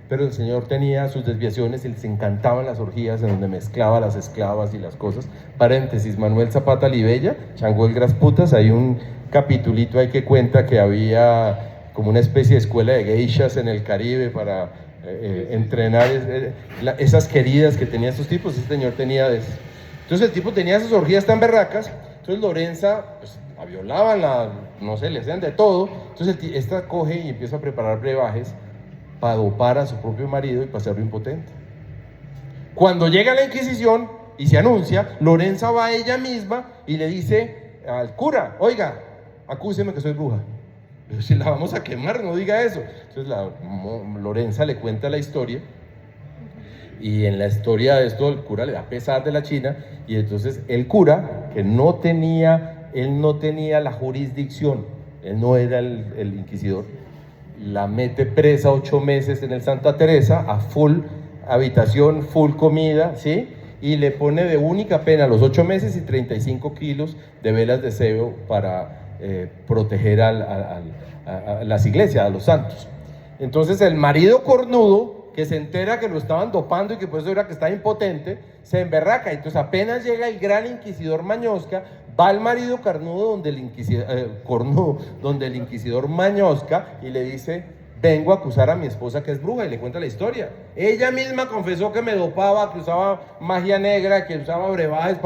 Pero el señor tenía sus desviaciones y les encantaban las orgías en donde mezclaba las esclavas y las cosas. Paréntesis, Manuel Zapata Libella, Chango el Grasputas, hay un capitulito ahí que cuenta que había como una especie de escuela de geishas en el Caribe para entrenar esas queridas que tenían estos tipos. Ese señor tenía de eso. Entonces el tipo tenía esas orgías tan berracas. Entonces Lorenza, pues la violaban, no sé, le hacían de todo. Entonces esta coge y empieza a preparar brebajes para dopar a su propio marido y para hacerlo impotente. Cuando llega la Inquisición y se anuncia, Lorenza va a ella misma y le dice al cura, oiga, acúseme que soy bruja. Pero si la vamos a quemar, no diga eso. Entonces Lorenza le cuenta la historia y en la historia de esto el cura le da pesar de la China y entonces el cura, que él no tenía la jurisdicción, él no era el inquisidor, la mete presa 8 meses en el Santa Teresa a full habitación, full comida, ¿sí? Y le pone de única pena los 8 meses y 35 kilos de velas de cebo para proteger a las iglesias, a los santos. Entonces el marido cornudo, que se entera que lo estaban dopando y que por eso era que estaba impotente, se emberraca. Entonces apenas llega el gran inquisidor Mañosca, va al marido cornudo donde el inquisidor Mañosca y le dice, vengo a acusar a mi esposa que es bruja, y le cuenta la historia. Ella misma confesó que me dopaba, que usaba magia negra, que usaba brebajes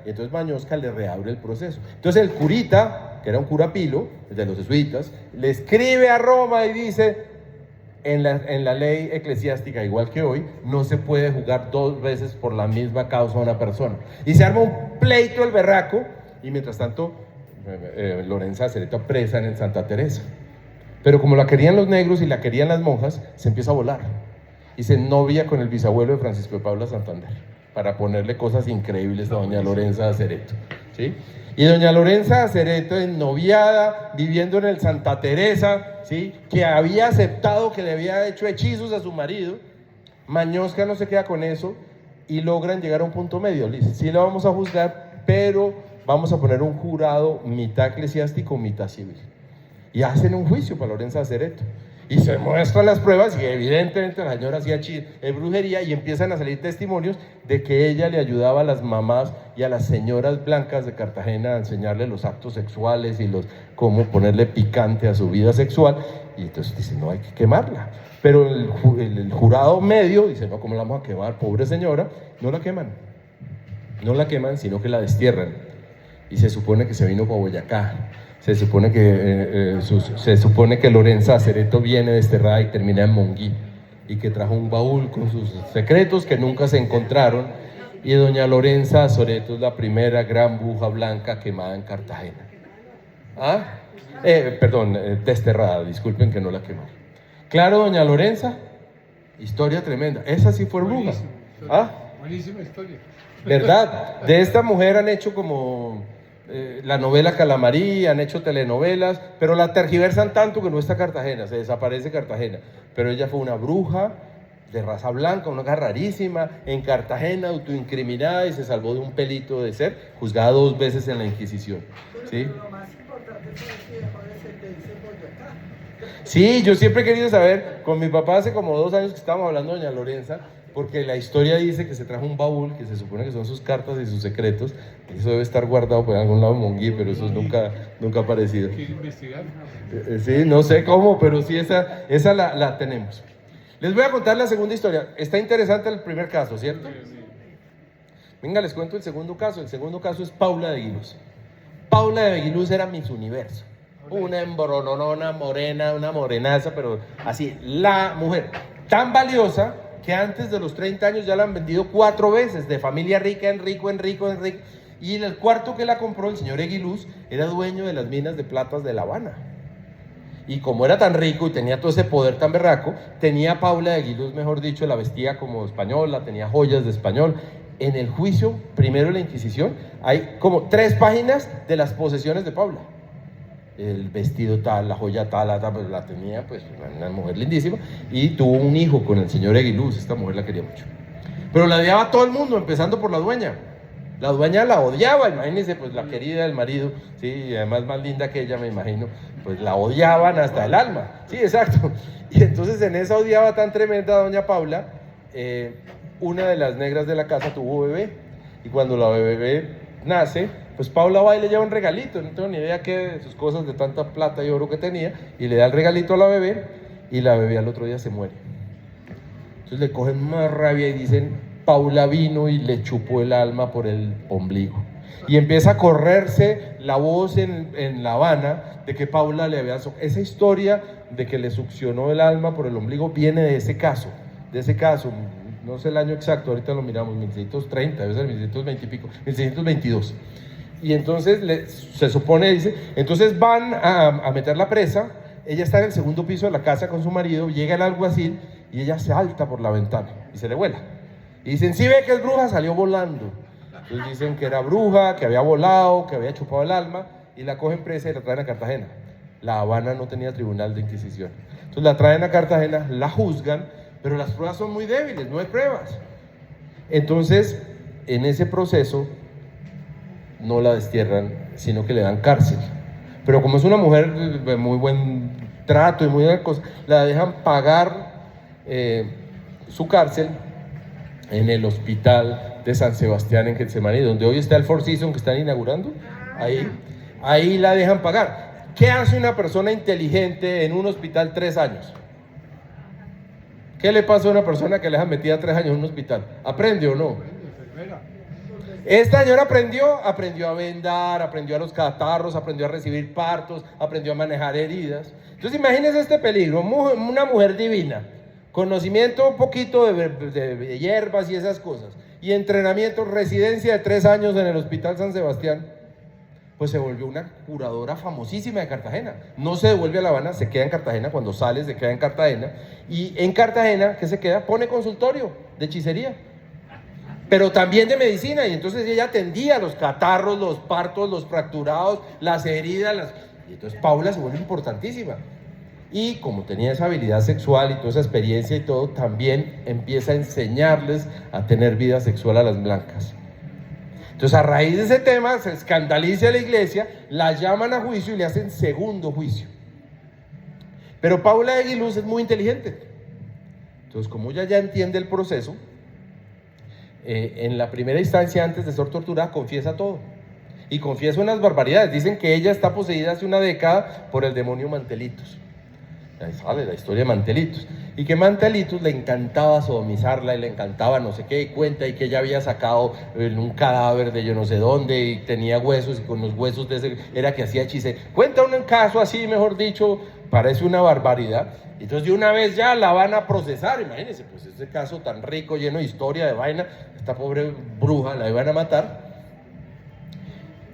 y entonces Mañosca le reabre el proceso. Entonces el curita, que era un cura pilo, de los jesuitas, le escribe a Roma y dice, en la ley eclesiástica, igual que hoy, no se puede juzgar 2 veces por la misma causa a una persona. Y se arma un pleito el berraco, y mientras tanto, Lorenza Acereto presa en el Santa Teresa. Pero como la querían los negros y la querían las monjas, se empieza a volar. Y se novia con el bisabuelo de Francisco de Paula Santander, para ponerle cosas increíbles a doña Lorenza Acereto. ¿sí? Y doña Lorenza Acereto, ennoviada, viviendo en el Santa Teresa, ¿sí? Que había aceptado que le había hecho hechizos a su marido, Mañosca no se queda con eso y logran llegar a un punto medio. Le dice, sí la vamos a juzgar, pero vamos a poner un jurado mitad eclesiástico, mitad civil. Y hacen un juicio para Lorenza Acereto. Y se muestran las pruebas y evidentemente la señora hacía brujería y empiezan a salir testimonios de que ella le ayudaba a las mamás y a las señoras blancas de Cartagena a enseñarle los actos sexuales y cómo ponerle picante a su vida sexual. Y entonces dicen, no, hay que quemarla. Pero el jurado medio dice, no, ¿cómo la vamos a quemar? Pobre señora. No la queman. No la queman, sino que la destierran. Y se supone que se vino para Boyacá. Se supone que Lorenza Acereto viene desterrada y termina en Monguí, y que trajo un baúl con sus secretos que nunca se encontraron, y doña Lorenza Acereto es la primera gran bruja blanca quemada en Cartagena. Desterrada, disculpen que no la quemaron. Claro, doña Lorenza, historia tremenda, esa sí fue bruja. Buenísima historia. ¿Verdad? De esta mujer han hecho como... la novela Calamarí, han hecho telenovelas, pero la tergiversan tanto que no está Cartagena, se desaparece Cartagena. Pero ella fue una bruja de raza blanca, una cosa rarísima, en Cartagena, autoincriminada, y se salvó de un pelito de ser juzgada 2 veces en la Inquisición. ¿Sí? Lo más importante es que cuál es el que dice Boyacá. Sí, yo siempre he querido saber, con mi papá hace como 2 años que estábamos hablando de doña Lorenza, porque la historia dice que se trajo un baúl, que se supone que son sus cartas y sus secretos, y eso debe estar guardado por algún lado en Monguí, pero eso nunca ha aparecido. Hay que investigar. Sí, no sé cómo, pero sí, esa la tenemos. Les voy a contar la segunda historia. Está interesante el primer caso, ¿cierto? Venga, les cuento el segundo caso. El segundo caso es Paula de Aguiluz. Paula de Aguiluz era Miss Universo. Una embrononona morena, una morenaza, pero así, la mujer tan valiosa que antes de los 30 años ya la han vendido 4 veces, de familia rica en rico, y en el cuarto que la compró el señor Aguiluz era dueño de las minas de platas de La Habana. Y como era tan rico y tenía todo ese poder tan berraco, tenía Paula de Aguiluz, mejor dicho, la vestía como española, tenía joyas de español. En el juicio, primero en la Inquisición, hay como 3 páginas de las posesiones de Paula. El vestido tal, la joya tal, pues la tenía, pues una mujer lindísima, y tuvo un hijo con el señor Aguiluz. Esta mujer la quería mucho, pero la odiaba a todo el mundo, empezando por la dueña. La dueña la odiaba, imagínense, pues la querida del marido, sí, y además más linda que ella, me imagino, pues la odiaban hasta el alma, sí, exacto. Y entonces en esa odiaba tan tremenda doña Paula, una de las negras de la casa tuvo bebé, y cuando la bebé nace, pues Paula va y le lleva un regalito, no tengo ni idea qué de sus cosas de tanta plata y oro que tenía, y le da el regalito a la bebé, y la bebé al otro día se muere. Entonces le cogen más rabia y dicen, Paula vino y le chupó el alma por el ombligo. Y empieza a correrse la voz en La Habana de que Paula le había... Esa historia de que le succionó el alma por el ombligo viene de ese caso, no sé el año exacto, ahorita lo miramos, 1630, debe ser 1620 y pico, 1622. Y entonces se supone, dice, entonces van a meterla presa, ella está en el segundo piso de la casa con su marido, llega el alguacil y ella salta por la ventana y se le vuela. Y dicen, si ve que es bruja, salió volando. Entonces dicen que era bruja, que había volado, que había chupado el alma, y la cogen presa y la traen a Cartagena. La Habana no tenía tribunal de Inquisición. Entonces la traen a Cartagena, la juzgan, pero las pruebas son muy débiles, no hay pruebas. Entonces, en ese proceso, no la destierran, sino que le dan cárcel. Pero como es una mujer de muy buen trato y muy buena cosa, la dejan pagar su cárcel en el hospital de San Sebastián en Getsemaní, donde hoy está el Four Seasons que están inaugurando. Ahí la dejan pagar. ¿Qué hace una persona inteligente en un hospital 3 años? ¿Qué le pasa a una persona que le dejan metida 3 años en un hospital? ¿Aprende o no? Esta señora aprendió a vendar, aprendió a los catarros, aprendió a recibir partos, aprendió a manejar heridas. Entonces imagínense este peligro, una mujer divina, conocimiento un poquito de hierbas y esas cosas, y entrenamiento, residencia de 3 años en el Hospital San Sebastián, pues se volvió una curadora famosísima de Cartagena. No se devuelve a La Habana, se queda en Cartagena, cuando sale se queda en Cartagena, y en Cartagena, ¿qué se queda? Pone consultorio de hechicería. pero también de medicina, y entonces ella atendía los catarros, los partos, los fracturados, las heridas, y entonces Paula se vuelve importantísima. Y como tenía esa habilidad sexual y toda esa experiencia y todo, también empieza a enseñarles a tener vida sexual a las blancas. Entonces, a raíz de ese tema, se escandaliza a la iglesia, la llaman a juicio y le hacen segundo juicio. Pero Paula de Aguiluz es muy inteligente. Entonces, como ella ya entiende el proceso, en la primera instancia, antes de ser torturada, confiesa todo. Y confiesa unas barbaridades. Dicen que ella está poseída hace una década por el demonio Mantelitos. Ahí sale la historia de Mantelitos. Y que Mantelitos le encantaba sodomizarla y le encantaba no sé qué, y cuenta, y que ella había sacado un cadáver de yo no sé dónde y tenía huesos, y con los huesos de ese era que hacía hechicería. Cuenta un caso así, mejor dicho, parece una barbaridad. Entonces de una vez ya la van a procesar, imagínense, pues ese caso tan rico, lleno de historia, de vaina, esta pobre bruja la iban a matar.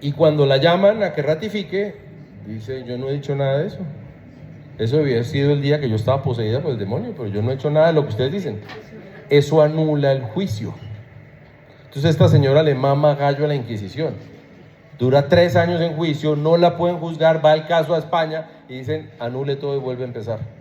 Y cuando la llaman a que ratifique, dice: yo no he dicho nada de eso. Eso había sido el día que yo estaba poseída por el demonio, pero yo no he hecho nada de lo que ustedes dicen. Eso anula el juicio. Entonces esta señora le mama gallo a la Inquisición. Dura 3 años en juicio, no la pueden juzgar, va el caso a España y dicen: anule todo y vuelve a empezar.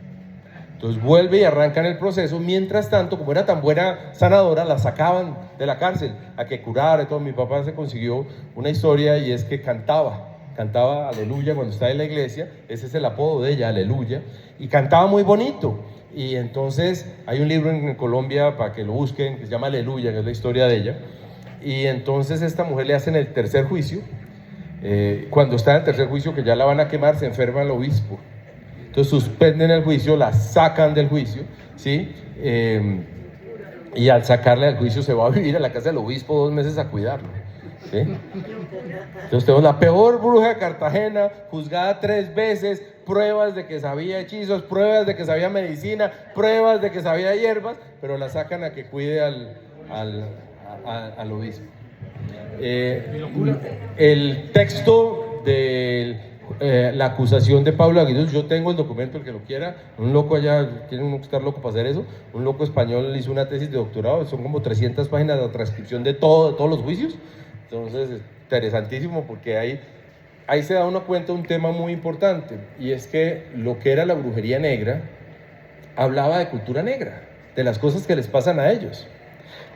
Entonces vuelve y arrancan el proceso. Mientras tanto, como era tan buena sanadora, la sacaban de la cárcel a que curara y todo. Mi papá se consiguió una historia, y es que cantaba aleluya cuando estaba en la iglesia. Ese es el apodo de ella, aleluya, y cantaba muy bonito. Y entonces hay un libro en Colombia, para que lo busquen, que se llama Aleluya, que es la historia de ella. Y entonces esta mujer le hacen el tercer juicio. Cuando está en el tercer juicio, que ya la van a quemar, se enferma el obispo. Entonces suspenden el juicio, la sacan del juicio, ¿sí? Y al sacarla del juicio se va a vivir a la casa del obispo 2 meses a cuidarlo, ¿sí? Entonces tenemos la peor bruja de Cartagena, juzgada 3 veces, pruebas de que sabía hechizos, pruebas de que sabía medicina, pruebas de que sabía hierbas, pero la sacan a que cuide al obispo. El texto de la acusación de Pablo Aguiluz, yo tengo el documento, el que lo quiera. Un loco allá, tiene uno que estar loco para hacer eso, un loco español hizo una tesis de doctorado, son como 300 páginas de transcripción de todos los juicios. Entonces, interesantísimo, porque ahí se da uno cuenta de un tema muy importante, y es que lo que era la brujería negra hablaba de cultura negra, de las cosas que les pasan a ellos.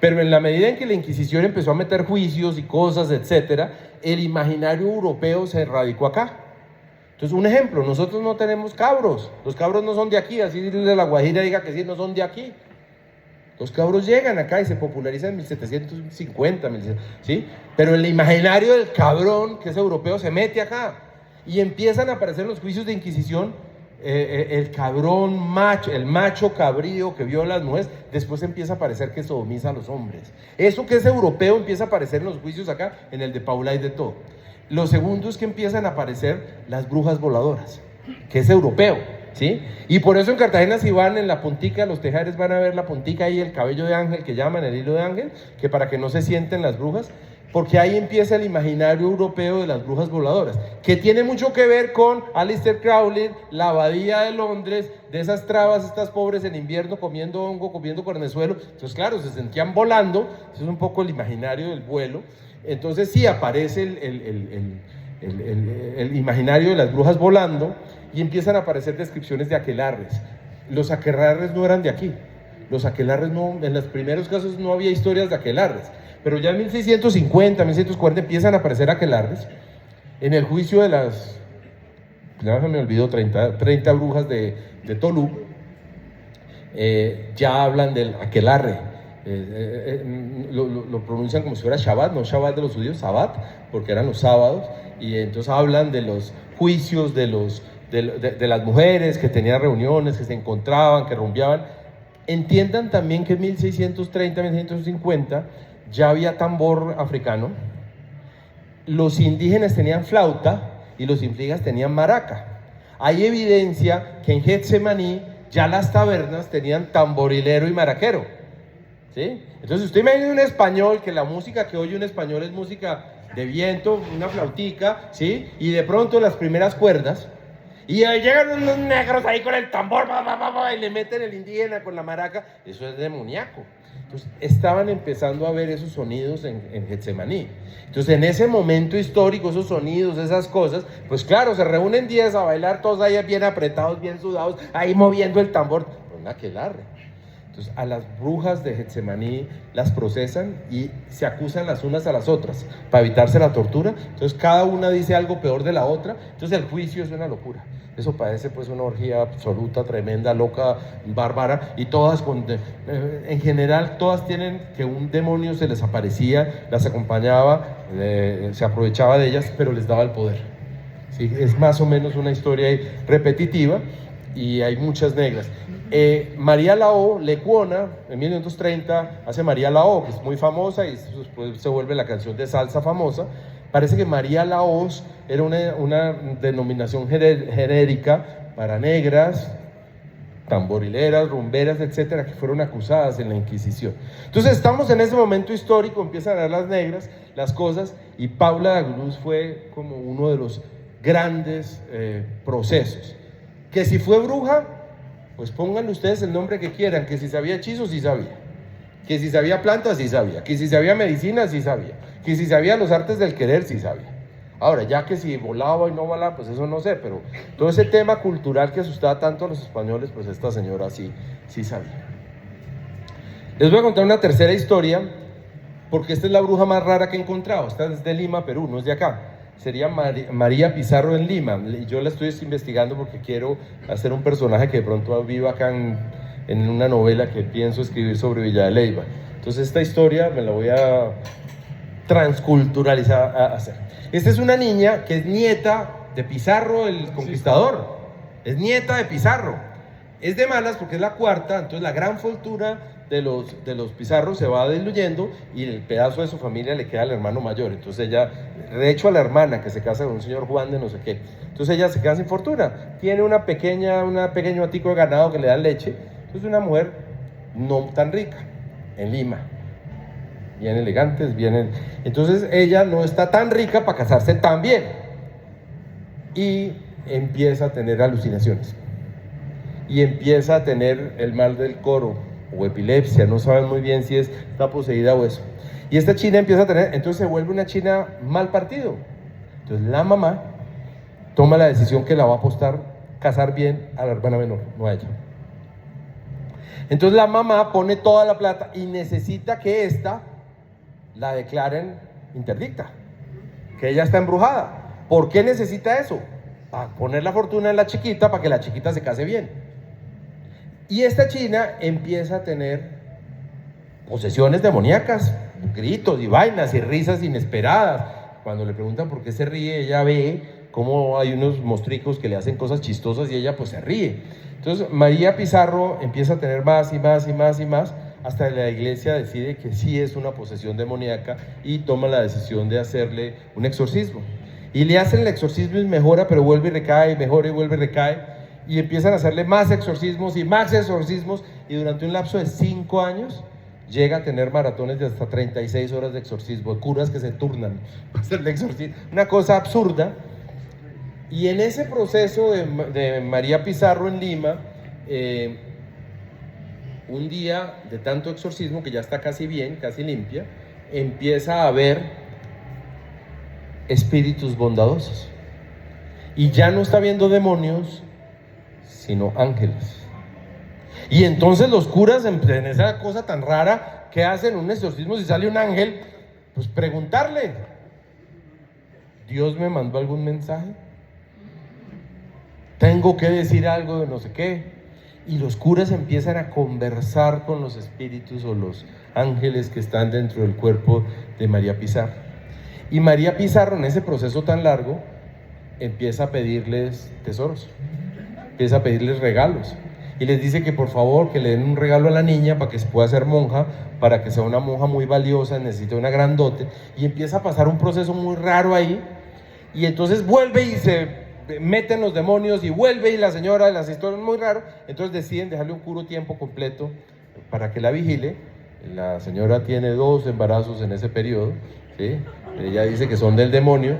Pero en la medida en que la Inquisición empezó a meter juicios y cosas, etcétera, el imaginario europeo se radicó acá. Entonces, un ejemplo, nosotros no tenemos cabros, los cabros no son de aquí, así de La Guajira diga que sí, no son de aquí. Los cabros llegan acá y se popularizan en 1750, ¿sí? Pero el imaginario del cabrón, que es europeo, se mete acá. Y empiezan a aparecer en los juicios de Inquisición el cabrón macho, el macho cabrío que viola a las mujeres. Después empieza a aparecer que sodomiza a los hombres. Eso que es europeo empieza a aparecer en los juicios acá, en el de Paula y de todo. Lo segundo es que empiezan a aparecer las brujas voladoras, que es europeo, ¿sí? Y por eso en Cartagena, si van en la puntica, los tejares van a ver la puntica ahí, el cabello de ángel, que llaman el hilo de ángel, que para que no se sienten las brujas, porque ahí empieza el imaginario europeo de las brujas voladoras, que tiene mucho que ver con Aleister Crowley, la abadía de Londres, de esas trabas, estas pobres en invierno comiendo hongo, comiendo cornezuelo. Entonces, claro, se sentían volando. Eso es un poco el imaginario del vuelo. Entonces sí aparece el imaginario de las brujas volando, y empiezan a aparecer descripciones de aquelarres. Los aquelarres no eran de aquí. Los aquelarres no, en los primeros casos no había historias de aquelarres. Pero ya en 1650, 1640 empiezan a aparecer aquelarres. En el juicio de las, ya me olvidó, 30 brujas de Tolú, ya hablan del aquelarre. Lo pronuncian como si fuera Shabbat, no Shabbat de los judíos, Sabbat, porque eran los sábados. Y entonces hablan de los juicios de las mujeres que tenían reuniones, que se encontraban, que rumbeaban. Entiendan también que en 1630, 1650 ya había tambor africano, los indígenas tenían flauta y los indígenas tenían maraca. Hay evidencia que en Getsemaní ya las tabernas tenían tamborilero y maraquero, ¿sí? Entonces usted imagina un español, que la música que oye un español es música de viento, una flautica, ¿sí? Y de pronto las primeras cuerdas, y ahí llegan unos negros ahí con el tambor, y le meten el indígena con la maraca. Eso es demoníaco. Entonces, estaban empezando a ver esos sonidos en Getsemaní. Entonces, en ese momento histórico, esos sonidos, esas cosas, pues claro, se reúnen 10 a bailar, todos ahí bien apretados, bien sudados, ahí moviendo el tambor. Pues una aquelarre. Entonces, a las brujas de Getsemaní las procesan y se acusan las unas a las otras para evitarse la tortura. Entonces, cada una dice algo peor de la otra. Entonces, el juicio es una locura. Eso parece pues una orgía absoluta, tremenda, loca, bárbara, y todas, en general, todas tienen que un demonio se les aparecía, las acompañaba, se aprovechaba de ellas, pero les daba el poder. ¿Sí? Es más o menos una historia repetitiva y hay muchas negras. María Laó, Lecuona, en 1930 hace María Laó, que es muy famosa y después se vuelve la canción de salsa famosa. Parece que María Laós era una denominación genérica para negras, tamborileras, rumberas, etcétera, que fueron acusadas en la Inquisición. Entonces estamos en ese momento histórico, empiezan a dar las negras, las cosas, y Paula de Agrús fue como uno de los grandes procesos. Que si fue bruja, pues pónganle ustedes el nombre que quieran, que si sabía hechizos, sí sabía. Que si sabía plantas, sí sabía. Que si sabía medicina, sí sabía. Que si sabía los artes del querer, sí sabía. Ahora, ya que si volaba y no volaba, pues eso no sé, pero todo ese tema cultural que asustaba tanto a los españoles, pues esta señora sí sabía. Les voy a contar una tercera historia, porque esta es la bruja más rara que he encontrado. Esta es de Lima, Perú, no es de acá. Sería María Pizarro en Lima. Yo la estoy investigando porque quiero hacer un personaje que de pronto viva acá en una novela que pienso escribir sobre Villa de Leyva. Entonces esta historia me la voy a transculturalizar a hacer. Esta es una niña que es nieta de Pizarro el Conquistador. Es nieta de Pizarro. Es de malas porque es la cuarta, entonces la gran fortuna de los Pizarros se va diluyendo y el pedazo de su familia le queda al hermano mayor. Entonces ella, de hecho a la hermana que se casa con un señor Juan de no sé qué. Entonces ella se queda sin fortuna. Tiene un pequeño atico de ganado que le da leche. Entonces una mujer no tan rica en Lima. Bien elegantes, entonces ella no está tan rica para casarse tan bien y empieza a tener alucinaciones y empieza a tener el mal del coro o epilepsia, no saben muy bien si está poseída o eso, y esta china empieza a tener, entonces se vuelve una china mal partido. Entonces la mamá toma la decisión que la va a apostar casar bien a la hermana menor, no a ella. Entonces la mamá pone toda la plata y necesita que esta la declaren interdicta, que ella está embrujada. ¿Por qué necesita eso? Para poner la fortuna en la chiquita, para que la chiquita se case bien. Y esta china empieza a tener posesiones demoníacas, gritos y vainas y risas inesperadas. Cuando le preguntan por qué se ríe, ella ve cómo hay unos mostricos que le hacen cosas chistosas y ella pues se ríe. Entonces María Pizarro empieza a tener más y más y más y más, hasta que la iglesia decide que sí es una posesión demoníaca y toma la decisión de hacerle un exorcismo. Y le hacen el exorcismo y mejora, pero vuelve y recae, mejora y vuelve y recae. Y empiezan a hacerle más exorcismos, y durante un lapso de 5 años llega a tener maratones de hasta 36 horas de exorcismo, curas que se turnan para hacerle exorcismo. Una cosa absurda. Y en ese proceso de María Pizarro en Lima, un día de tanto exorcismo, que ya está casi bien, casi limpia, empieza a ver espíritus bondadosos. Y ya no está viendo demonios, sino ángeles. Y entonces los curas, en esa cosa tan rara, que hacen un exorcismo si sale un ángel, pues preguntarle, ¿Dios me mandó algún mensaje? ¿Tengo que decir algo de no sé qué? Y los curas empiezan a conversar con los espíritus o los ángeles que están dentro del cuerpo de María Pizarro. Y María Pizarro, en ese proceso tan largo, empieza a pedirles tesoros, empieza a pedirles regalos, y les dice que por favor que le den un regalo a la niña para que se pueda hacer monja, para que sea una monja muy valiosa, necesita una gran dote, y empieza a pasar un proceso muy raro ahí, y entonces vuelve y se meten los demonios y vuelve, y la señora, las historias muy raras, entonces deciden dejarle un curo tiempo completo para que la vigile. La señora tiene 2 embarazos en ese periodo, ¿sí? Ella dice que son del demonio.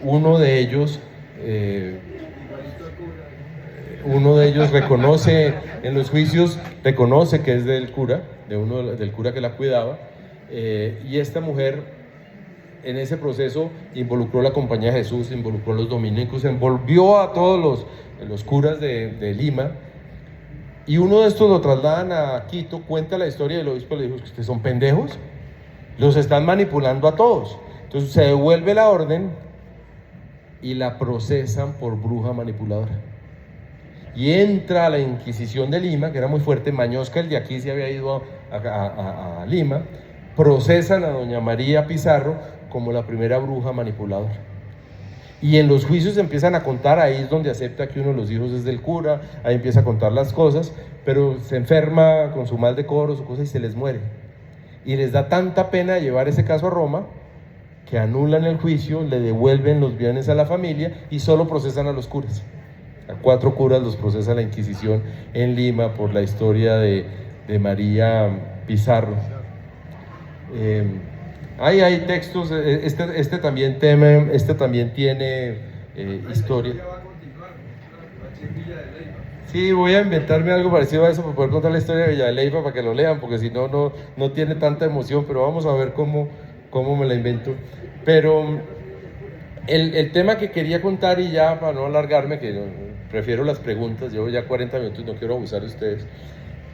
Uno de ellos reconoce en los juicios, reconoce que es del cura, del cura que la cuidaba, y esta mujer en ese proceso involucró la Compañía de Jesús, involucró a los dominicos, envolvió a todos los curas de Lima, y uno de estos lo trasladan a Quito, cuenta la historia del obispo, le dijo: ¿ustedes son pendejos? Los están manipulando a todos. Entonces se devuelve la orden y la procesan por bruja manipuladora. Y entra a la Inquisición de Lima, que era muy fuerte. Mañosca, el de aquí, se había ido a Lima. Procesan a doña María Pizarro como la primera bruja manipuladora. Y en los juicios empiezan a contar, ahí es donde acepta que uno de los hijos es del cura, ahí empieza a contar las cosas, pero se enferma con su mal decoro, su cosa, y se les muere. Y les da tanta pena llevar ese caso a Roma, que anulan el juicio, le devuelven los bienes a la familia y solo procesan a los curas. A 4 curas los procesa la Inquisición en Lima por la historia de María Pizarro. Hay textos, este también tiene historia. Sí, voy a inventarme algo parecido a eso para poder contar la historia de Villa de Leyva para que lo lean, porque si no, no tiene tanta emoción, pero vamos a ver cómo me la invento. Pero el tema que quería contar, y ya para no alargarme, que prefiero las preguntas, llevo ya 40 minutos y no quiero abusar de ustedes,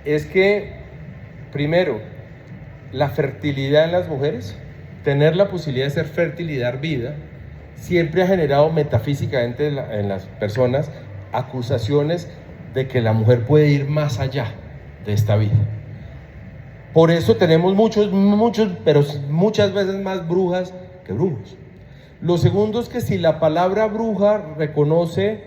es que, primero, la fertilidad en las mujeres, tener la posibilidad de ser fértil y dar vida, siempre ha generado metafísicamente en las personas acusaciones de que la mujer puede ir más allá de esta vida. Por eso tenemos pero muchas veces más brujas que brujos. Lo segundo es que si la palabra bruja reconoce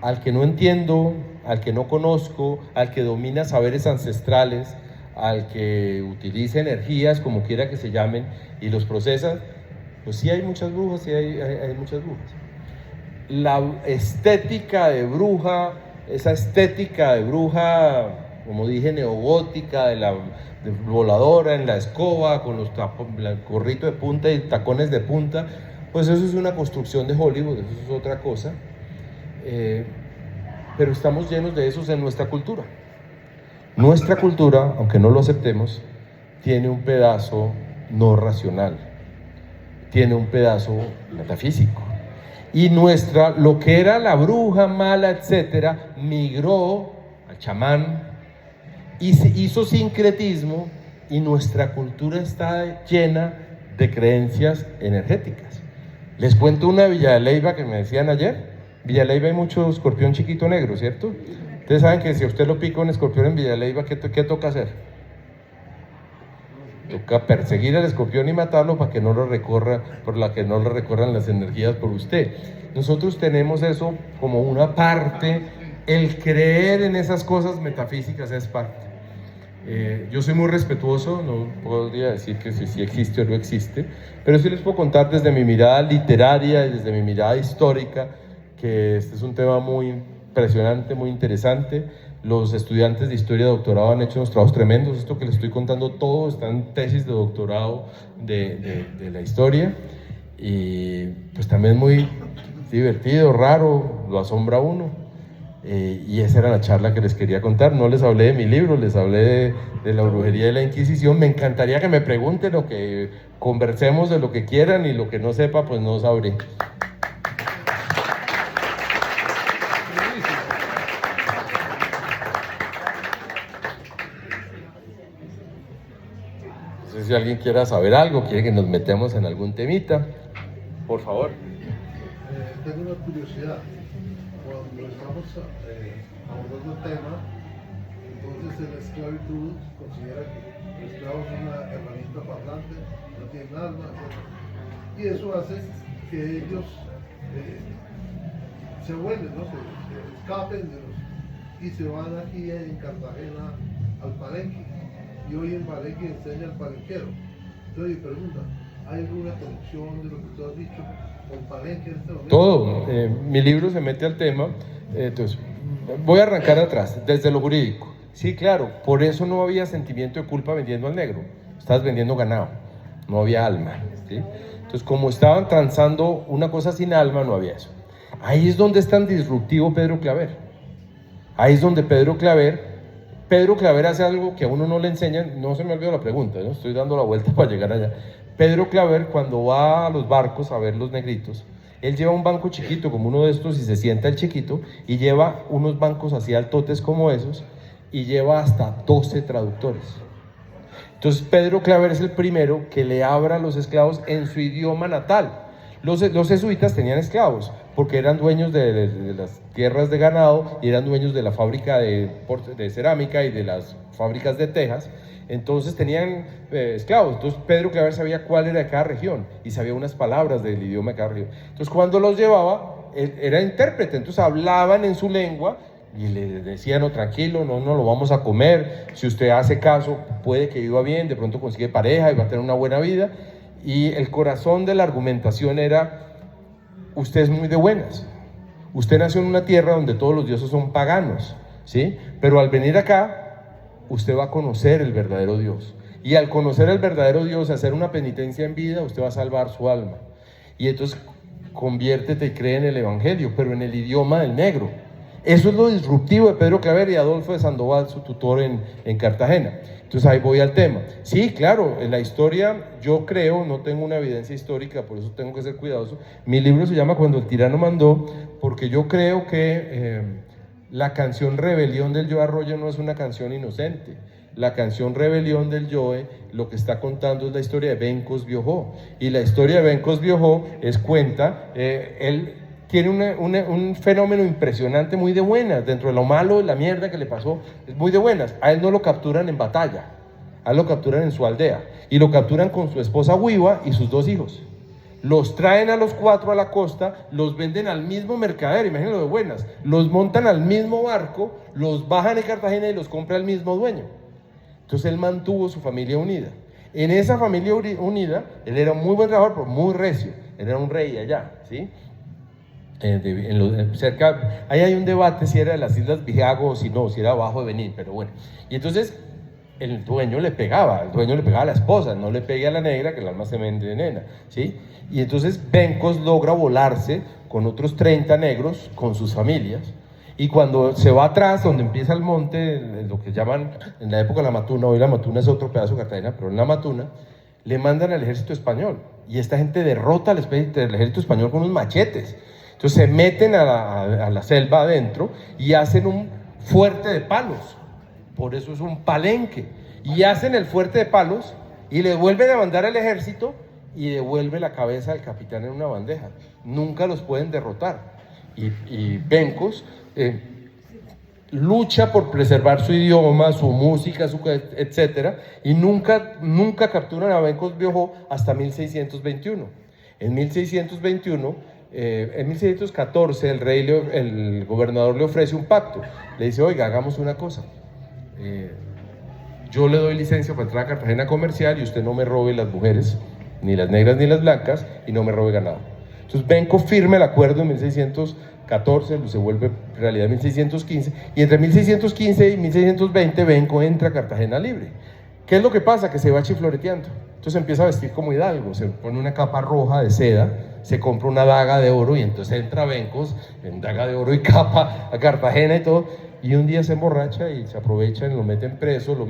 al que no entiendo, al que no conozco, al que domina saberes ancestrales, al que utiliza energías, como quiera que se llamen, y los procesa, pues sí hay muchas brujas, sí hay muchas brujas. La estética de bruja, esa estética de bruja, como dije, neogótica, de voladora en la escoba, con los gorritos de punta y tacones de punta, pues eso es una construcción de Hollywood, eso es otra cosa. Pero estamos llenos de esos en nuestra cultura. Nuestra cultura, aunque no lo aceptemos, tiene un pedazo no racional, tiene un pedazo metafísico. Y lo que era la bruja mala, etcétera, migró al chamán y se hizo sincretismo, y nuestra cultura está llena de creencias energéticas. Les cuento una de Villa de Leyva que me decían ayer. Villa de Leyva hay mucho escorpión chiquito negro, ¿cierto? Ustedes saben que si a usted lo pica un escorpión en Villa de Leyva, ¿qué toca hacer? Toca perseguir al escorpión y matarlo para que no lo recorran las energías por usted. Nosotros tenemos eso como una parte, el creer en esas cosas metafísicas es parte. Yo soy muy respetuoso, no podría decir que si existe o no existe, pero sí les puedo contar desde mi mirada literaria y desde mi mirada histórica que este es un tema muy impresionante, muy interesante. Los estudiantes de historia de doctorado han hecho unos trabajos tremendos. Esto que les estoy contando todo está en tesis de doctorado de la historia, y pues también muy divertido, raro, lo asombra a uno. Y esa era la charla que les quería contar. No les hablé de mi libro, les hablé de la brujería y la Inquisición. Me encantaría que me pregunten o que conversemos de lo que quieran, y lo que no sepa pues no sabré. No sé si alguien quiera saber algo, quiere que nos metamos en algún temita, por favor. Tengo una curiosidad. Cuando estamos abordando el tema, entonces la esclavitud considera que el esclavo es una herramienta parlante, no tienen alma, etc. Y eso hace que ellos se vuelven, ¿no? se escapen y se van aquí en Cartagena al Palenque. Y hoy en Palenque enseña al palenquero. Entonces me pregunta, ¿hay alguna conexión de lo que tú has dicho con Palenque en este momento? Todo. Mi libro se mete al tema. Entonces, voy a arrancar atrás, desde lo jurídico. Sí, claro, por eso no había sentimiento de culpa vendiendo al negro. Estabas vendiendo ganado, no había alma, ¿sí? Entonces, como estaban transando una cosa sin alma, no había eso. Ahí es donde es tan disruptivo Pedro Claver. Ahí es donde Pedro Claver Pedro Claver hace algo que a uno no le enseñan, no se me olvidó la pregunta, ¿no? Estoy dando la vuelta para llegar allá. Pedro Claver, cuando va a los barcos a ver los negritos, él lleva un banco chiquito como uno de estos y se sienta el chiquito y lleva unos bancos así altotes como esos y lleva hasta 12 traductores. Entonces Pedro Claver es el primero que le habla a los esclavos en su idioma natal. Los jesuitas tenían esclavos porque eran dueños de las tierras de ganado y eran dueños de la fábrica de cerámica y de las fábricas de tejas. Entonces tenían esclavos. Entonces Pedro Claver sabía cuál era de cada región y sabía unas palabras del idioma de cada región. Entonces cuando los llevaba, él era intérprete, entonces hablaban en su lengua y le decían: no, tranquilo, no lo vamos a comer, si usted hace caso puede que viva bien, de pronto consigue pareja y va a tener una buena vida. Y el corazón de la argumentación era: usted es muy de buenas, usted nació en una tierra donde todos los dioses son paganos, ¿sí? Pero al venir acá, usted va a conocer el verdadero Dios, y al conocer el verdadero Dios, hacer una penitencia en vida, usted va a salvar su alma, y entonces conviértete y cree en el evangelio, pero en el idioma del negro. Eso es lo disruptivo de Pedro Claver y Adolfo de Sandoval, su tutor en Cartagena. Entonces ahí voy al tema. Sí, claro, en la historia yo creo, no tengo una evidencia histórica, por eso tengo que ser cuidadoso. Mi libro se llama Cuando el tirano mandó, porque yo creo que la canción Rebelión del Joe Arroyo no es una canción inocente. La canción Rebelión del Joe lo que está contando es la historia de Bencos Biojó, y la historia de Bencos Biojó él tiene un fenómeno impresionante, muy de buenas, dentro de lo malo, de la mierda que le pasó, es muy de buenas. A él no lo capturan en batalla, a él lo capturan en su aldea, y lo capturan con su esposa Huiva y sus 2 hijos. Los traen a los 4 a la costa, los venden al mismo mercader, imagínense lo de buenas, los montan al mismo barco, los bajan en Cartagena y los compra el mismo dueño. Entonces él mantuvo su familia unida. En esa familia unida, él era un muy buen trabajador, pero muy recio, él era un rey allá, ¿sí? Cerca, ahí hay un debate si era de las Islas Bijago o si no, si era abajo de Benín, pero bueno. Y entonces el dueño le pegaba a la esposa: no le pegue a la negra que el alma se me envenena, ¿sí? Y entonces Bencos logra volarse con otros 30 negros, con sus familias, y cuando se va atrás, donde empieza el monte, lo que llaman en la época la Matuna, hoy la Matuna es otro pedazo de Cartagena, pero en la Matuna, le mandan al ejército español, y esta gente derrota al ejército español con unos machetes. Entonces se meten a la selva adentro y hacen un fuerte de palos, por eso es un palenque, y hacen el fuerte de palos y le vuelven a mandar al ejército y devuelve la cabeza del capitán en una bandeja. Nunca los pueden derrotar, y Bencos lucha por preservar su idioma, su música, etcétera, y nunca capturan a Bencos Biojó hasta 1621. En 1614 el gobernador le ofrece un pacto, le dice: oiga, hagamos una cosa, yo le doy licencia para entrar a Cartagena comercial y usted no me robe las mujeres, ni las negras ni las blancas, y no me robe ganado. Entonces Benco firma el acuerdo en 1614, se vuelve realidad en 1615, y entre 1615 y 1620 Benco entra a Cartagena libre. ¿Qué es lo que pasa? Que se va chifloreteando. Entonces empieza a vestir como hidalgo, se pone una capa roja de seda, se compra una daga de oro, y entonces entra Bencos en daga de oro y capa a Cartagena y todo, y un día se emborracha y se aprovechan, lo meten preso, lo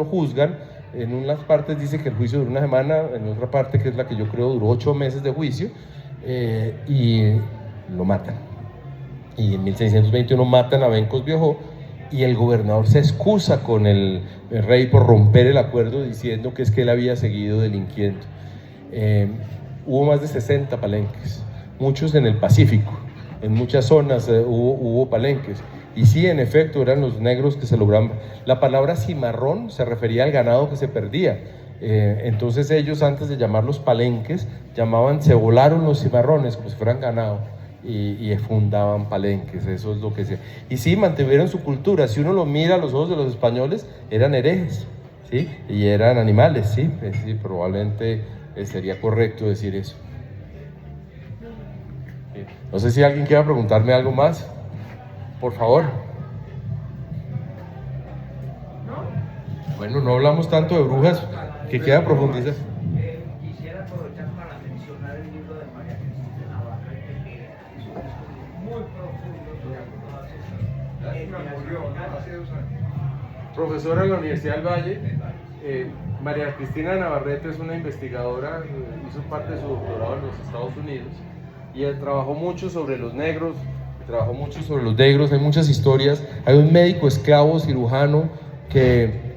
juzgan. En unas partes dice que el juicio duró una semana, en otra parte, que es la que yo creo, duró 8 meses de juicio, y lo matan. Y en 1621 matan a Bencos Biojó, y el gobernador se excusa con el rey por romper el acuerdo, diciendo que es que él había seguido delinquiendo. Hubo más de 60 palenques, muchos en el Pacífico, en muchas zonas hubo palenques, y sí, en efecto, eran los negros que se lograban. La palabra cimarrón se refería al ganado que se perdía, entonces ellos, antes de llamarlos palenques, se volaron los cimarrones como si fueran ganado, y fundaban palenques. Eso es lo que se... Y sí, mantuvieron su cultura. Si uno lo mira a los ojos de los españoles, eran herejes, ¿sí? Y eran animales, sí, sí, probablemente sería correcto decir eso. Sí. No sé si alguien quiera preguntarme algo más, por favor. Bueno, no hablamos tanto de brujas, que queda profundizar. Quisiera aprovechar para mencionar el libro de María Cristina Navarrete, que es un estudio muy profundo sobre todas esas etnias africanas. profesora de la Universidad del Valle. María Cristina Navarrete es una investigadora, hizo parte de su doctorado en los Estados Unidos y trabajó mucho sobre los negros, hay muchas historias. Hay un médico esclavo cirujano que,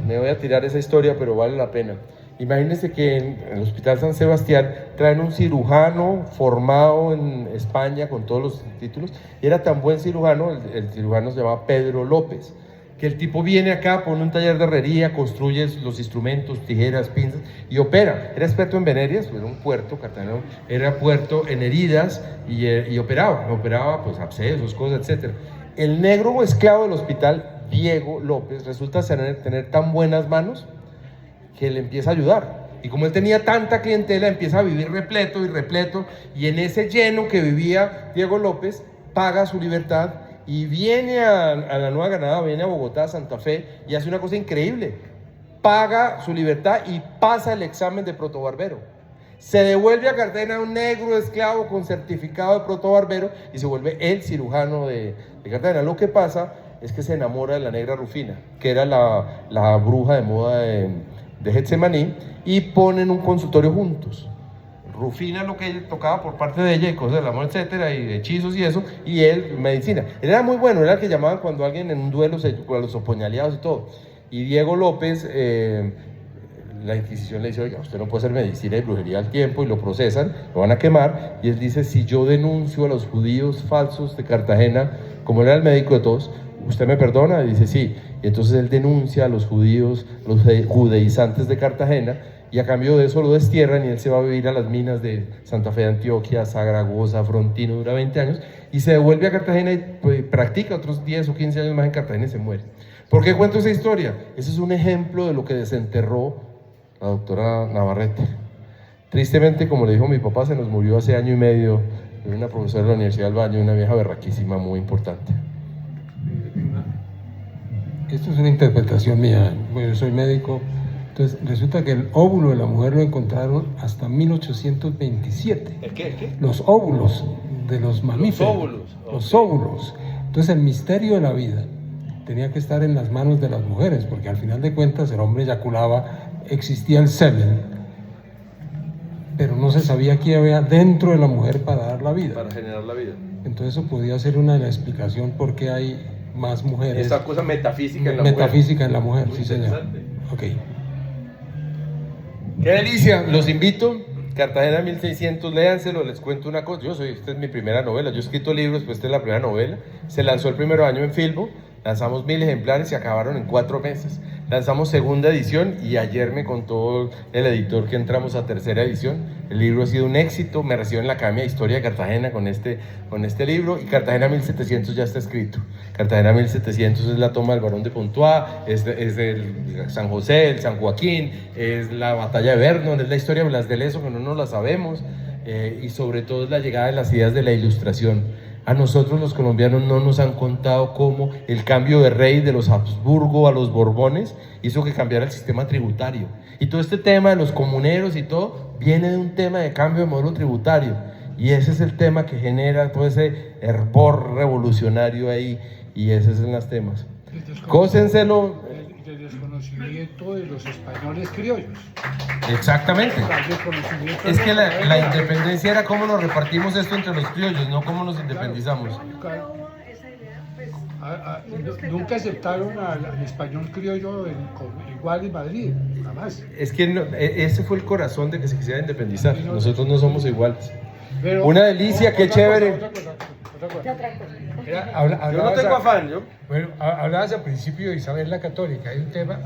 me voy a tirar esa historia, pero vale la pena. Imagínense que en el Hospital San Sebastián traen un cirujano formado en España con todos los títulos, y era tan buen cirujano, el cirujano se llamaba Pedro López, que el tipo viene acá, pone un taller de herrería, construye los instrumentos, tijeras, pinzas y opera. Era experto en venerias, era un puerto, Cartagena era puerto en heridas y operaba pues abscesos, cosas, etc. El negro esclavo del hospital, Diego López, resulta tener tan buenas manos que le empieza a ayudar. Y como él tenía tanta clientela, empieza a vivir repleto, y en ese lleno que vivía Diego López, paga su libertad y viene a la Nueva Granada, viene a Bogotá, Santa Fe, y hace una cosa increíble. Paga su libertad y pasa el examen de protobarbero. Se devuelve a Cartagena un negro esclavo con certificado de protobarbero y se vuelve el cirujano de Cartagena. Lo que pasa es que se enamora de la negra Rufina, que era la bruja de moda de Getsemaní, y ponen un consultorio juntos. Rufina lo que él tocaba por parte de ella y cosas del amor, etcétera, y hechizos y eso, y él medicina. Él era muy bueno, era el que llamaban cuando alguien en un duelo con los apuñaleados y todo. Y Diego López, la Inquisición le dice: oiga, usted no puede hacer medicina y brujería al tiempo, y lo procesan, lo van a quemar, y él dice: si yo denuncio a los judíos falsos de Cartagena, como él era el médico de todos, ¿usted me perdona? Y dice: sí. Y entonces él denuncia a los judíos, los judaizantes de Cartagena, y a cambio de eso lo destierran, y él se va a vivir a las minas de Santa Fe de Antioquia, Sagragosa, Frontino, dura 20 años, y se devuelve a Cartagena y pues, practica otros 10 o 15 años más en Cartagena y se muere. ¿Por qué cuento esa historia? Ese es un ejemplo de lo que desenterró la doctora Navarrete. Tristemente, como le dijo mi papá, se nos murió hace año y medio una profesora de la Universidad del Valle, una vieja berraquísima muy importante. Esto es una interpretación mía, bueno, yo soy médico. Entonces, resulta que el óvulo de la mujer lo encontraron hasta 1827. ¿El qué? Los óvulos de los mamíferos. Los óvulos. Los óvulos. Entonces, el misterio de la vida tenía que estar en las manos de las mujeres, porque al final de cuentas el hombre eyaculaba, existía el semen, pero no se sabía qué había dentro de la mujer para dar la vida. Para generar la vida. Entonces, eso podía ser una de las explicaciones por qué hay más mujeres. Esa cosa metafísica en la mujer. Metafísica en la mujer, Muy sí, señor. Ok. ¡Qué delicia! Los invito. Cartagena 1600, léanselo, les cuento una cosa. Esta es mi primera novela. Yo he escrito libros, pues esta es la primera novela. Se lanzó el primer año en Filbo. Lanzamos 1000 ejemplares y acabaron en 4 meses. Lanzamos segunda edición y ayer me contó el editor que entramos a tercera edición. El libro ha sido un éxito. Me recibo en la Academia de Historia de Cartagena con este libro, y Cartagena 1700 ya está escrito. Cartagena 1700 es la toma del Barón de Pontois, es el San José, el San Joaquín, es la batalla de Vernon, es la historia de Blas de Lezo, que no nos la sabemos, y sobre todo es la llegada de las ideas de la Ilustración. A nosotros los colombianos no nos han contado cómo el cambio de rey de los Habsburgo a los Borbones hizo que cambiara el sistema tributario. Y todo este tema de los comuneros y todo viene de un tema de cambio de modelo tributario. Y ese es el tema que genera todo ese hervor revolucionario ahí. Y esos son los temas. Cósenselo. El desconocimiento de los españoles criollos. Exactamente. El desconocimiento Es de que los la españoles. independencia era cómo nos repartimos esto entre los criollos, no cómo nos independizamos. Claro. Esa idea, pues, Nunca aceptaron al español criollo igual en Madrid, jamás. Es que ese fue el corazón de que se quisiera independizar. Nosotros no somos iguales. Pero, Una delicia, qué chévere. Otra cosa. Yo no tengo afán, yo. Bueno, hablabas al principio de Isabel la Católica, hay un tema